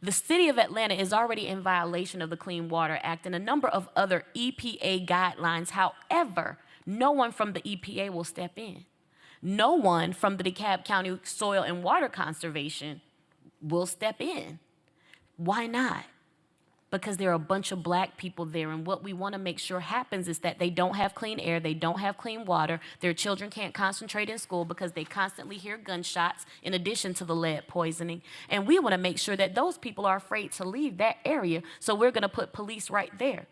The city of Atlanta is already in violation of the Clean Water Act and a number of other EPA guidelines. However, no one from the EPA will step in. No one from the DeKalb County Soil and Water Conservation will step in. Why not? Because there are a bunch of black people there, and what we want to make sure happens is that they don't have clean air, they don't have clean water, their children can't concentrate in school because they constantly hear gunshots in addition to the lead poisoning. And we want to make sure that those people are afraid to leave that area, so we're going to put police right there.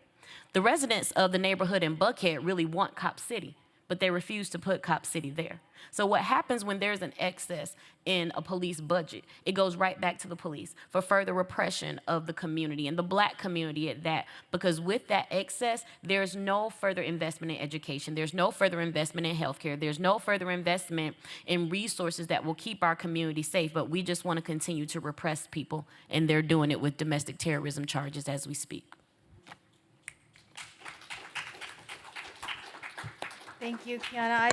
The residents of the neighborhood in Buckhead really want Cop City, but they refuse to put Cop City there. So what happens when there's an excess in a police budget? It goes right back to the police for further repression of the community, and the black community at that, because with that excess, there's no further investment in education, there's no further investment in healthcare, there's no further investment in resources that will keep our community safe, but we just want to continue to repress people, and they're doing it with domestic terrorism charges as we speak. Thank you, Kiana.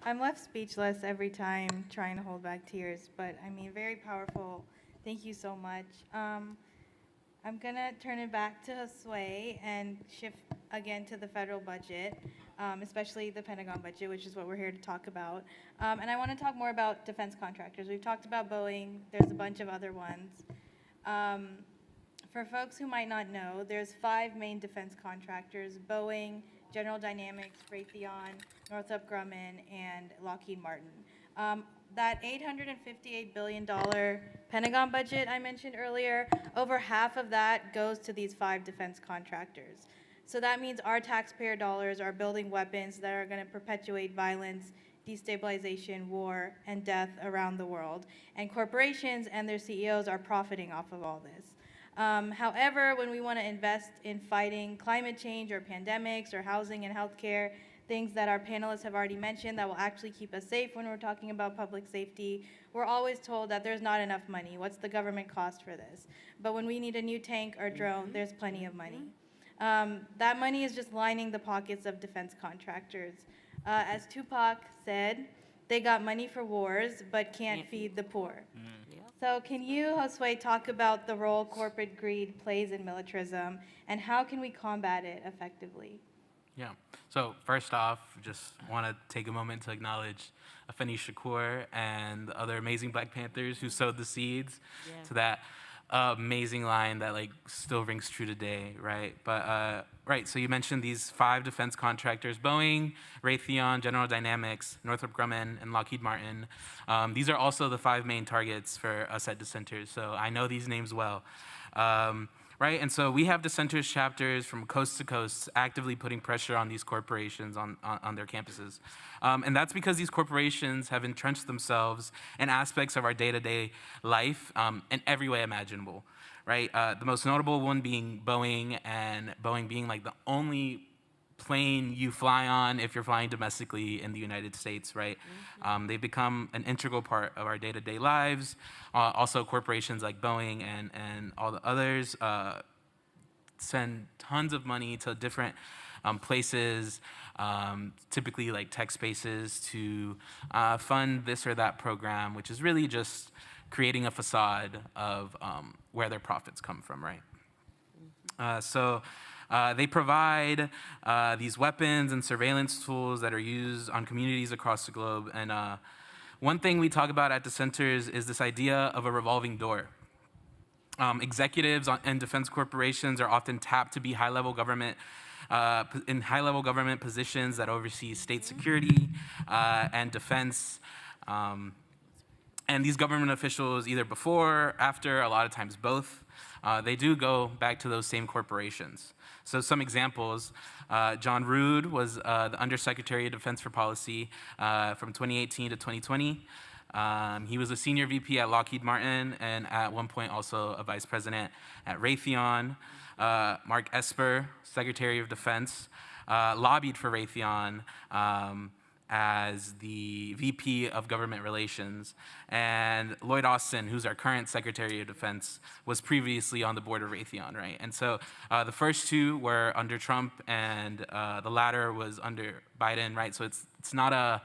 I'm left speechless every time trying to hold back tears, but I mean, very powerful. Thank you so much. I'm gonna turn it back to Josue and shift again to the federal budget, especially the Pentagon budget, which is what we're here to talk about. And I wanna talk more about defense contractors. We've talked about Boeing, there's a bunch of other ones. For folks who might not know, there's 5 main defense contractors: Boeing, General Dynamics, Raytheon, Northrop Grumman, and Lockheed Martin. That $858 billion Pentagon budget I mentioned earlier, over half of that goes to these 5 defense contractors. So that means our taxpayer dollars are building weapons that are going to perpetuate violence, destabilization, war, and death around the world. And corporations and their CEOs are profiting off of all this. However, when we want to invest in fighting climate change or pandemics or housing and healthcare, things that our panelists have already mentioned that will actually keep us safe when we're talking about public safety, we're always told that there's not enough money. What's the government cost for this? But when we need a new tank or drone, there's plenty of money. That money is just lining the pockets of defense contractors. As Tupac said, they got money for wars, but can't feed the poor. Yep. So can you, Josue, talk about the role corporate greed plays in militarism, and how can we combat it effectively? Yeah. So first off, just want to take a moment to acknowledge Afeni Shakur and the other amazing Black Panthers who sowed the seeds Yeah. to that amazing line that like still rings true today, right? But right, so you mentioned these 5 defense contractors: Boeing, Raytheon, General Dynamics, Northrop Grumman, and Lockheed Martin. These are also the 5 main targets for us at Dissenters, so I know these names well. Right, and so we have Dissenters chapters from coast to coast actively putting pressure on these corporations on their campuses. And that's because these corporations have entrenched themselves in aspects of our day-to-day life in every way imaginable, right? The most notable one being Boeing, and Boeing being like the only plane you fly on if you're flying domestically in the United States, right? They've become an integral part of our day-to-day lives. Also, corporations like Boeing and all the others send tons of money to different places, typically like tech spaces, to fund this or that program, which is really just creating a facade of where their profits come from, right? They provide these weapons and surveillance tools that are used on communities across the globe. And one thing we talk about at Dissenters is this idea of a revolving door. Executives and defense corporations are often tapped to be high-level government in high-level government positions that oversee state security and defense. And these government officials, either before, after, a lot of times both, they do go back to those same corporations. So some examples: John Rood was the Undersecretary of Defense for Policy from 2018 to 2020. He was a senior VP at Lockheed Martin, and at one point also a vice president at Raytheon. Mark Esper, Secretary of Defense, lobbied for Raytheon as the VP of Government Relations. And Lloyd Austin, who's our current Secretary of Defense, was previously on the board of Raytheon, right? And so the first 2 were under Trump, and the latter was under Biden, right? So it's not a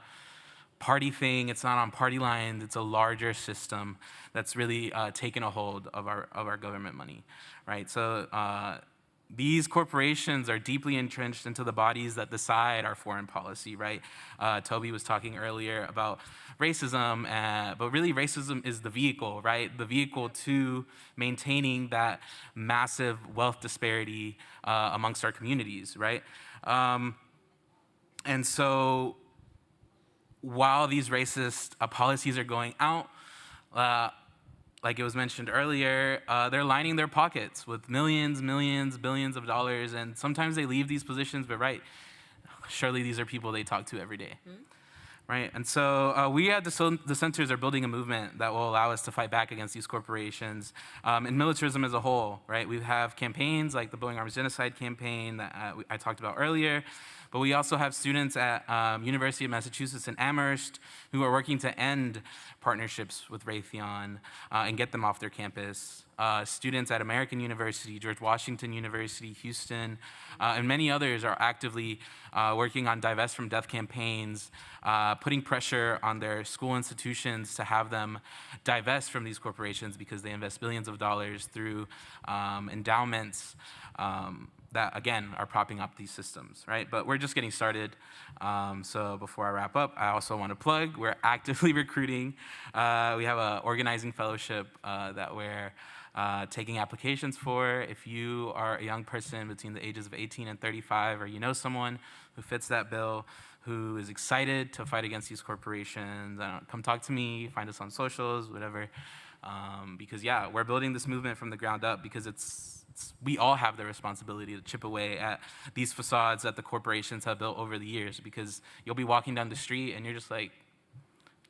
party thing, it's not on party lines, it's a larger system that's really taken a hold of our government money, right? So these corporations are deeply entrenched into the bodies that decide our foreign policy, right? Toby was talking earlier about racism, but really racism is the vehicle, right? The vehicle to maintaining that massive wealth disparity amongst our communities, right? And so while these racist policies are going out, like it was mentioned earlier, they're lining their pockets with millions, billions of dollars, and sometimes they leave these positions, but right, surely these are people they talk to every day, right? And so we at the Centers are building a movement that will allow us to fight back against these corporations and militarism as a whole, right? We have campaigns like the Boeing Arms Genocide campaign that I talked about earlier, but we also have students at University of Massachusetts in Amherst who are working to end partnerships with Raytheon and get them off their campus. Students at American University, George Washington University, Houston, and many others are actively working on divest from death campaigns, putting pressure on their school institutions to have them divest from these corporations because they invest billions of dollars through endowments that, again, are propping up these systems, right? But we're just getting started. So before I wrap up, I also want to plug, we're actively recruiting. We have an organizing fellowship that we're taking applications for. If you are a young person between the ages of 18 and 35, or you know someone who fits that bill, who is excited to fight against these corporations, come talk to me, find us on socials, whatever. Because yeah, we're building this movement from the ground up because we all have the responsibility to chip away at these facades that the corporations have built over the years, because you'll be walking down the street and you're just like,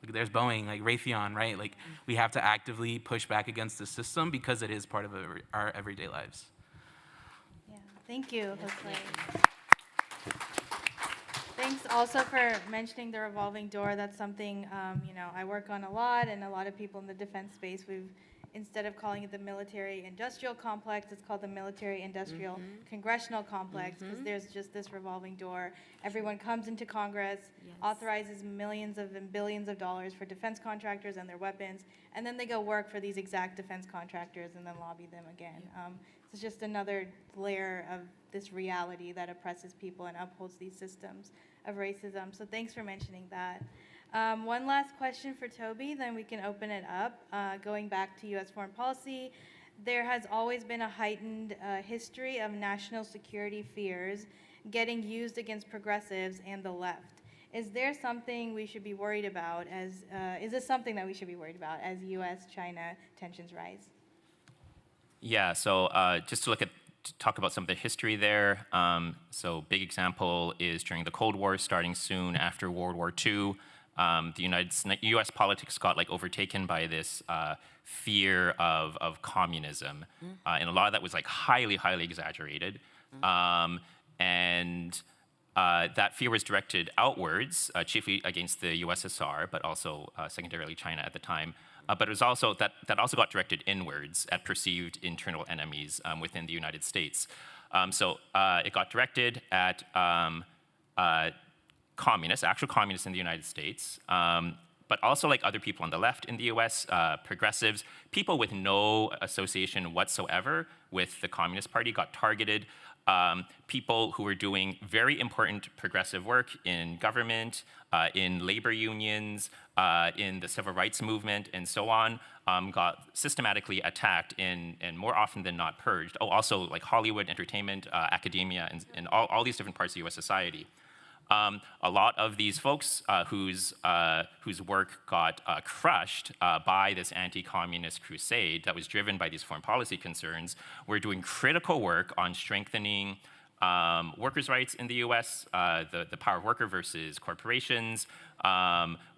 look, there's Boeing, like Raytheon, right? Like, we have to actively push back against the system because it is part of our everyday lives. Yeah, thank you, Josue. Thanks also for mentioning the revolving door. That's something, I work on a lot, and a lot of people in the defense space, we've instead of calling it the military-industrial complex, it's called the military-industrial congressional complex, because there's just this revolving door. Everyone comes into Congress, authorizes millions and billions of dollars for defense contractors and their weapons, and then they go work for these exact defense contractors and then lobby them again. It's just another layer of this reality that oppresses people and upholds these systems of racism. So thanks for mentioning that. One last question for Toby, then we can open it up. Going back to U.S. foreign policy, there has always been a heightened history of national security fears getting used against progressives and the left. Is there something we should be worried about is this something that we should be worried about as U.S.-China tensions rise? Yeah, so just to talk about some of the history there. So big example is during the Cold War, starting soon after World War II. The U.S. politics got like overtaken by this fear of communism, and a lot of that was like highly exaggerated, and that fear was directed outwards, chiefly against the USSR, but also secondarily China at the time. But it was also that also got directed inwards at perceived internal enemies within the United States. So it got directed at actual communists in the United States, but also like other people on the left in the US, progressives, people with no association whatsoever with the Communist Party got targeted. People who were doing very important progressive work in government, in labor unions, in the civil rights movement, and so on, got systematically attacked and more often than not purged. Oh, also like Hollywood, entertainment, academia, and all these different parts of US society. A lot of these folks whose work got crushed by this anti-communist crusade that was driven by these foreign policy concerns were doing critical work on strengthening workers' rights in the U.S., the power of worker versus corporations,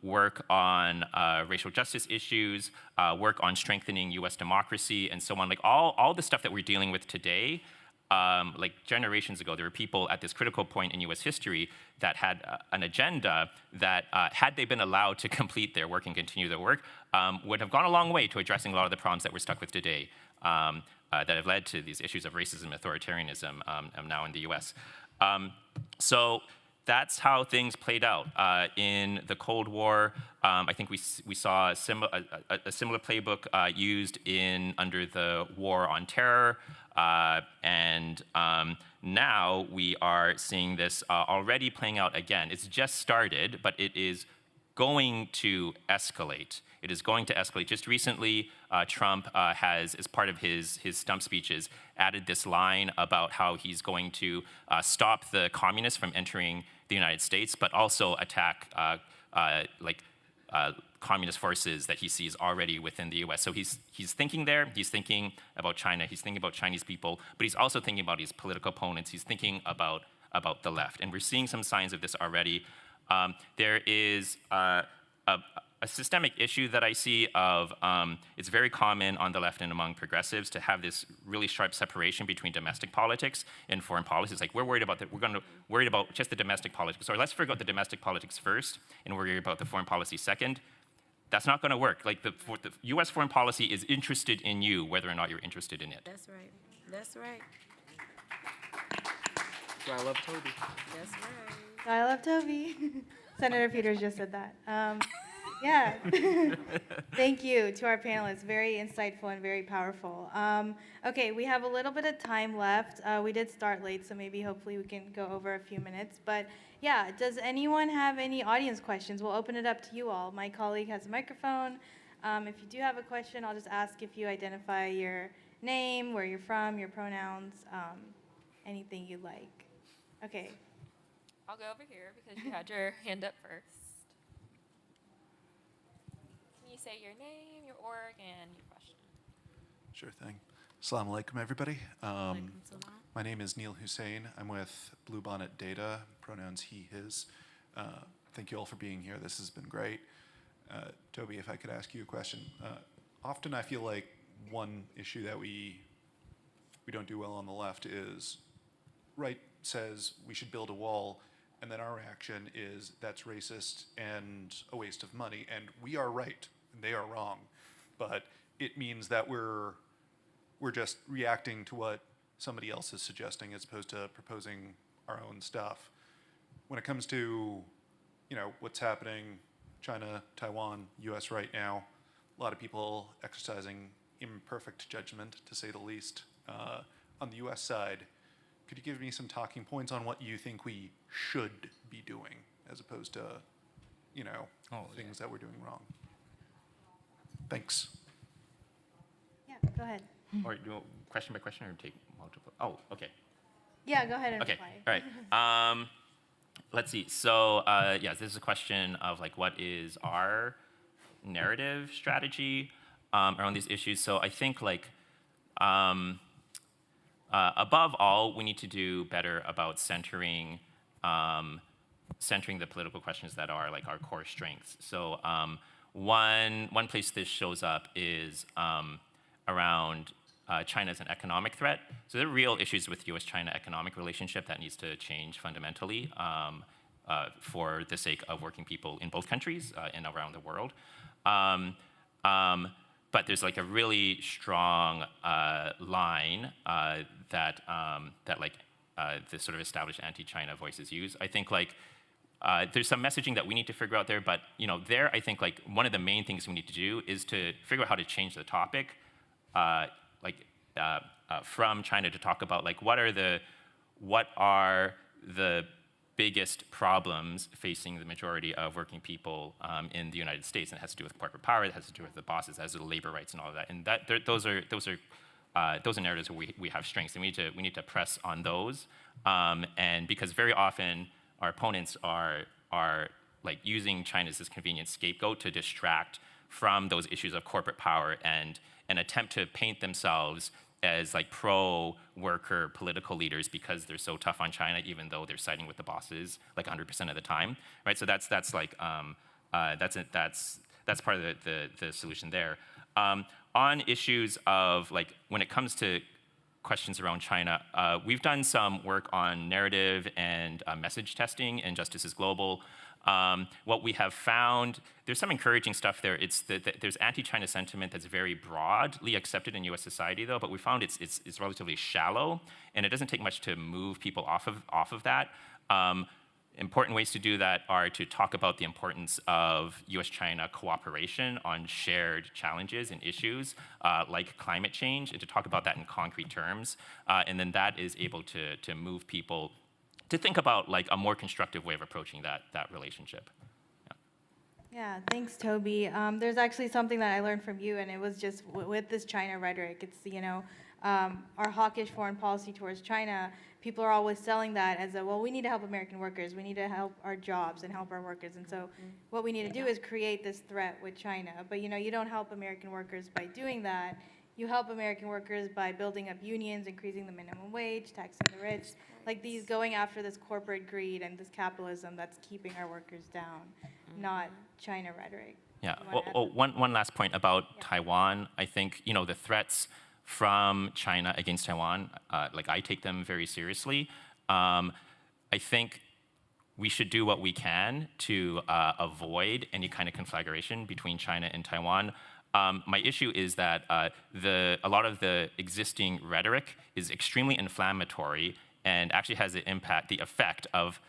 work on racial justice issues, work on strengthening U.S. democracy, and so on. Like all the stuff that we're dealing with today. Like generations ago, there were people at this critical point in U.S. history that had an agenda that, had they been allowed to complete their work and continue their work, would have gone a long way to addressing a lot of the problems that we're stuck with today, that have led to these issues of racism, authoritarianism now in the U.S. So that's how things played out in the Cold War. I think we saw a similar playbook used under the War on Terror. And now we are seeing this already playing out again. It's just started, but it is going to escalate. It is going to escalate. Just recently, Trump has, as part of his stump speeches, added this line about how he's going to stop the communists from entering the United States, but also attack communist forces that he sees already within the U.S. So he's thinking there. He's thinking about China. He's thinking about Chinese people, but he's also thinking about his political opponents. He's thinking about the left, and we're seeing some signs of this already. There is a systemic issue that I see of it's very common on the left and among progressives to have this really sharp separation between domestic politics and foreign policy. It's like we're worried about worried about just the domestic politics. So let's figure out the domestic politics first and worry about the foreign policy second. That's not going to work. Like the U.S. foreign policy is interested in you, whether or not you're interested in it. That's right. That's right. That's why I love Toby. That's right. I love Toby. Senator Peters just said that. Yeah. Thank you to our panelists. Very insightful and very powerful. Okay, we have a little bit of time left. We did start late, so maybe hopefully we can go over a few minutes. But yeah, does anyone have any audience questions? We'll open it up to you all. My colleague has a microphone. If you do have a question, I'll just ask if you identify your name, where you're from, your pronouns, anything you'd like. Okay. I'll go over here because you had your hand up first. Can you say your name, your org, and your question? Sure thing. Assalamu alaikum, everybody. Alaikum salam. My name is Neil Hussein. I'm with Bluebonnet Data, pronouns he, his. Thank you all for being here. This has been great. Toby, if I could ask you a question. Often I feel like one issue that we don't do well on the left is right says we should build a wall, and then our reaction is that's racist and a waste of money, and we are right, and they are wrong. But it means that we're just reacting to what somebody else is suggesting as opposed to proposing our own stuff. When it comes to, what's happening, China, Taiwan, US right now, a lot of people exercising imperfect judgment, to say the least. On the US side, could you give me some talking points on what you think we should be doing as opposed to, things that we're doing wrong? Thanks. Yeah, go ahead. Or do you want question by question or take multiple? Oh, okay. Yeah, go ahead and Okay, reply. all right. Let's see. So, yes, this is a question of like, what is our narrative strategy around these issues? So I think like, above all, we need to do better about centering the political questions that are like our core strengths. So one place this shows up is around China as an economic threat. So there are real issues with U.S.-China economic relationship that needs to change fundamentally for the sake of working people in both countries and around the world. But there's like a really strong line that the sort of established anti-China voices use. I think like there's some messaging that we need to figure out there, but there I think like one of the main things we need to do is to figure out how to change the topic, from China to talk about like what are the biggest problems facing the majority of working people in the United States, and it has to do with corporate power, it has to do with the bosses, it has to do with labor rights and all of that. And those are narratives where we have strengths, and we need to press on those. And because very often our opponents are like using China as this convenient scapegoat to distract from those issues of corporate power and attempt to paint themselves as like pro-worker political leaders because they're so tough on China, even though they're siding with the bosses like 100% of the time, right? So that's part of the solution there. On issues of like when it comes to questions around China, we've done some work on narrative and message testing in Justice is Global. What we have found, there's some encouraging stuff there. It's that there's anti-China sentiment that's very broadly accepted in U.S. society, though. But we found it's relatively shallow, and it doesn't take much to move people off of that. Important ways to do that are to talk about the importance of U.S.-China cooperation on shared challenges and issues like climate change, and to talk about that in concrete terms. And then that is able to move people to think about like a more constructive way of approaching that relationship. Yeah, thanks, Toby. There's actually something that I learned from you, and it was just with this China rhetoric. It's, our hawkish foreign policy towards China, people are always selling that as we need to help American workers. We need to help our jobs and help our workers. And so what we need to do is create this threat with China. But, you don't help American workers by doing that. You help American workers by building up unions, increasing the minimum wage, taxing the rich, like these going after this corporate greed and this capitalism that's keeping our workers down, not China rhetoric. Yeah. Well, one last point about Taiwan. I think the threats from China against Taiwan, like I take them very seriously. I think we should do what we can to avoid any kind of conflagration between China and Taiwan. My issue is that a lot of the existing rhetoric is extremely inflammatory and actually has the effect of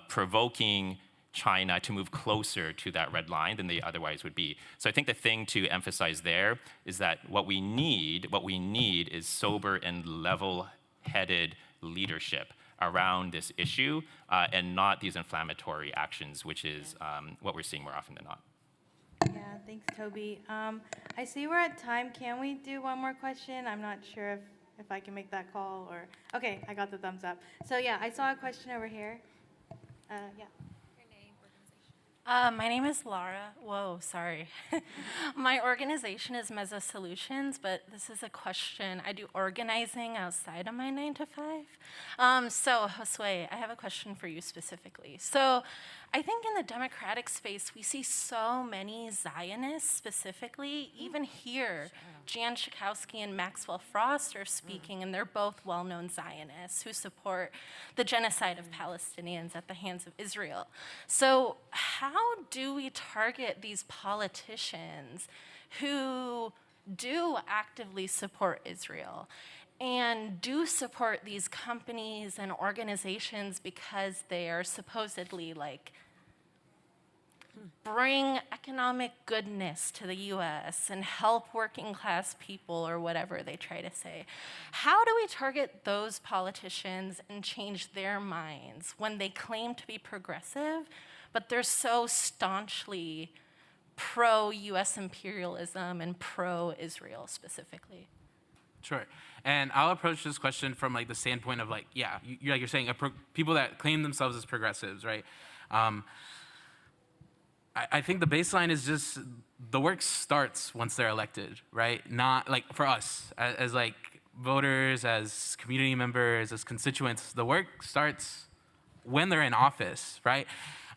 provoking China to move closer to that red line than they otherwise would be. So I think the thing to emphasize there is that what we need is sober and level-headed leadership around this issue and not these inflammatory actions, which is what we're seeing more often than not. Yeah, thanks, Toby. I see we're at time. Can we do one more question? I'm not sure if I can make that call or... Okay, I got the thumbs up. So yeah, I saw a question over here. Yeah. Your name, organization. My name is Laura. Whoa, sorry. My organization is Meza Solutions, but this is a question. I do organizing outside of my 9 to 5. So, Josue, I have a question for you specifically. So, I think in the democratic space, we see so many Zionists specifically. Even here, Jan Schakowsky and Maxwell Frost are speaking, and they're both well-known Zionists who support the genocide of Palestinians at the hands of Israel. So how do we target these politicians who do actively support Israel and do support these companies and organizations because they are supposedly like bring economic goodness to the US and help working class people or whatever they try to say. How do we target those politicians and change their minds when they claim to be progressive, but they're so staunchly pro-US imperialism and pro-Israel specifically? Sure. And I'll approach this question from like the standpoint of like, yeah, you're saying people that claim themselves as progressives, right? I think the baseline is just the work starts once they're elected, right? Not like for us as like voters, as community members, as constituents, the work starts when they're in office, right?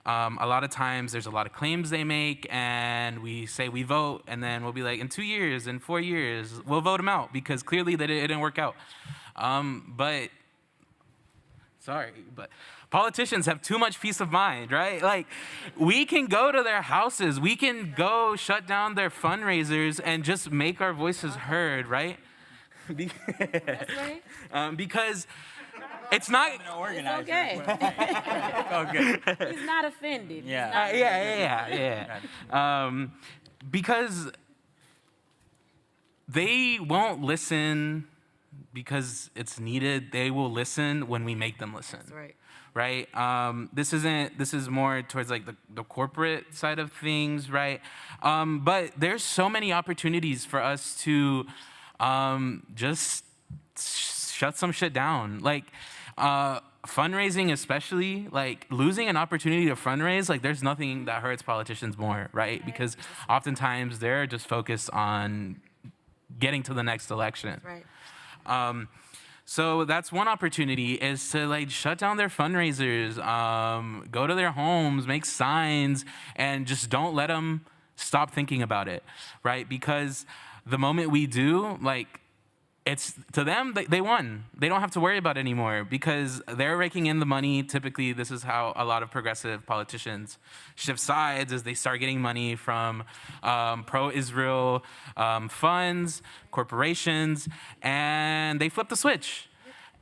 A lot of times there's a lot of claims they make and we say we vote and then we'll be like in 2 years, in 4 years, we'll vote them out because clearly it didn't work out. But politicians have too much peace of mind, right? Like, we can go to their houses, we can go shut down their fundraisers and just make our voices heard, right? That's right. Because it's not. It's okay. Okay. He's not offended. Yeah. Yeah. Because they won't listen because it's needed. They will listen when we make them listen. That's right. Right? This is more towards like the corporate side of things, right? But there's so many opportunities for us to just shut some shit down. Like fundraising especially, like losing an opportunity to fundraise, like there's nothing that hurts politicians more, right? Because oftentimes they're just focused on getting to the next election. Right. So that's one opportunity is to like shut down their fundraisers, go to their homes, make signs, and just don't let them stop thinking about it, right? Because the moment we do, like, it's to them, they won. They don't have to worry about it anymore because they're raking in the money. Typically, this is how a lot of progressive politicians shift sides as they start getting money from pro-Israel funds, corporations, and they flip the switch.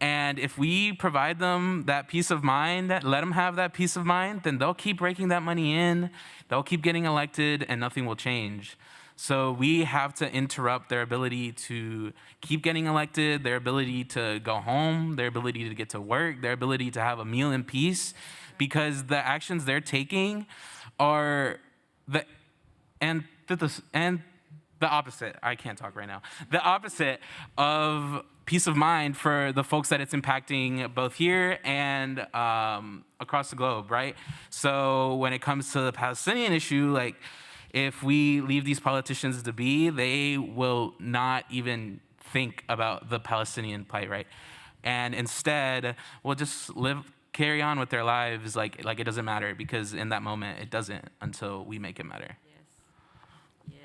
And if we provide them that peace of mind, let them have that peace of mind, then they'll keep raking that money in, they'll keep getting elected, and nothing will change. So we have to interrupt their ability to keep getting elected, their ability to go home, their ability to get to work, their ability to have a meal in peace, because the actions they're taking are the opposite. I can't talk right now. The opposite of peace of mind for the folks that it's impacting both here and across the globe, right? So when it comes to the Palestinian issue, like, if we leave these politicians to be, they will not even think about the Palestinian plight, right? And instead, we'll just carry on with their lives like it doesn't matter, because in that moment, it doesn't until we make it matter. Yes.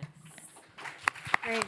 Great.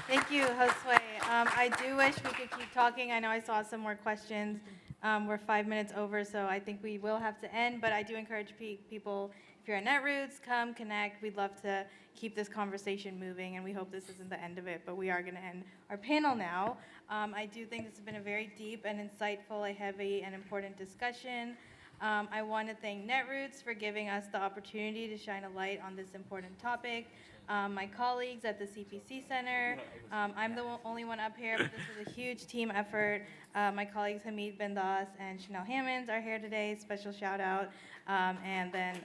Thank you, Josue. I do wish we could keep talking. I know I saw some more questions. We're 5 minutes over, so I think we will have to end, but I do encourage people, if you're at Netroots, come connect. We'd love to keep this conversation moving, and we hope this isn't the end of it, but we are going to end our panel now. I do think this has been a very deep and insightful, a heavy and important discussion. I want to thank Netroots for giving us the opportunity to shine a light on this important topic. My colleagues at the CPC Center, I'm the only one up here, but this was a huge team effort. My colleagues Hamid Bendas and Chanel Hammonds are here today, special shout out. And then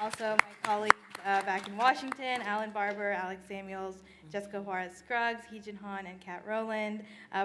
also my colleagues back in Washington, Alan Barber, Alex Samuels, Jessica Juarez Scruggs, Heejin Han, and Kat Rowland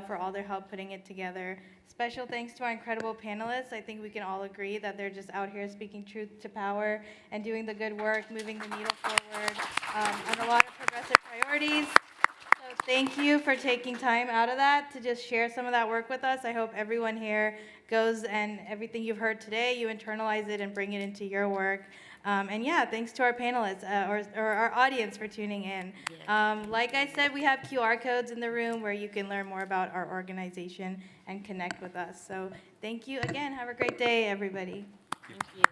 for all their help putting it together. Special thanks to our incredible panelists. I think we can all agree that they're just out here speaking truth to power and doing the good work, moving the needle forward on a lot of progressive priorities. So thank you for taking time out of that to just share some of that work with us. I hope everyone here goes and everything you've heard today, you internalize it and bring it into your work. And yeah, thanks to our panelists or our audience for tuning in. Yeah. Like I said, we have QR codes in the room where you can learn more about our organization and connect with us. So thank you again. Have a great day, everybody. Thank you.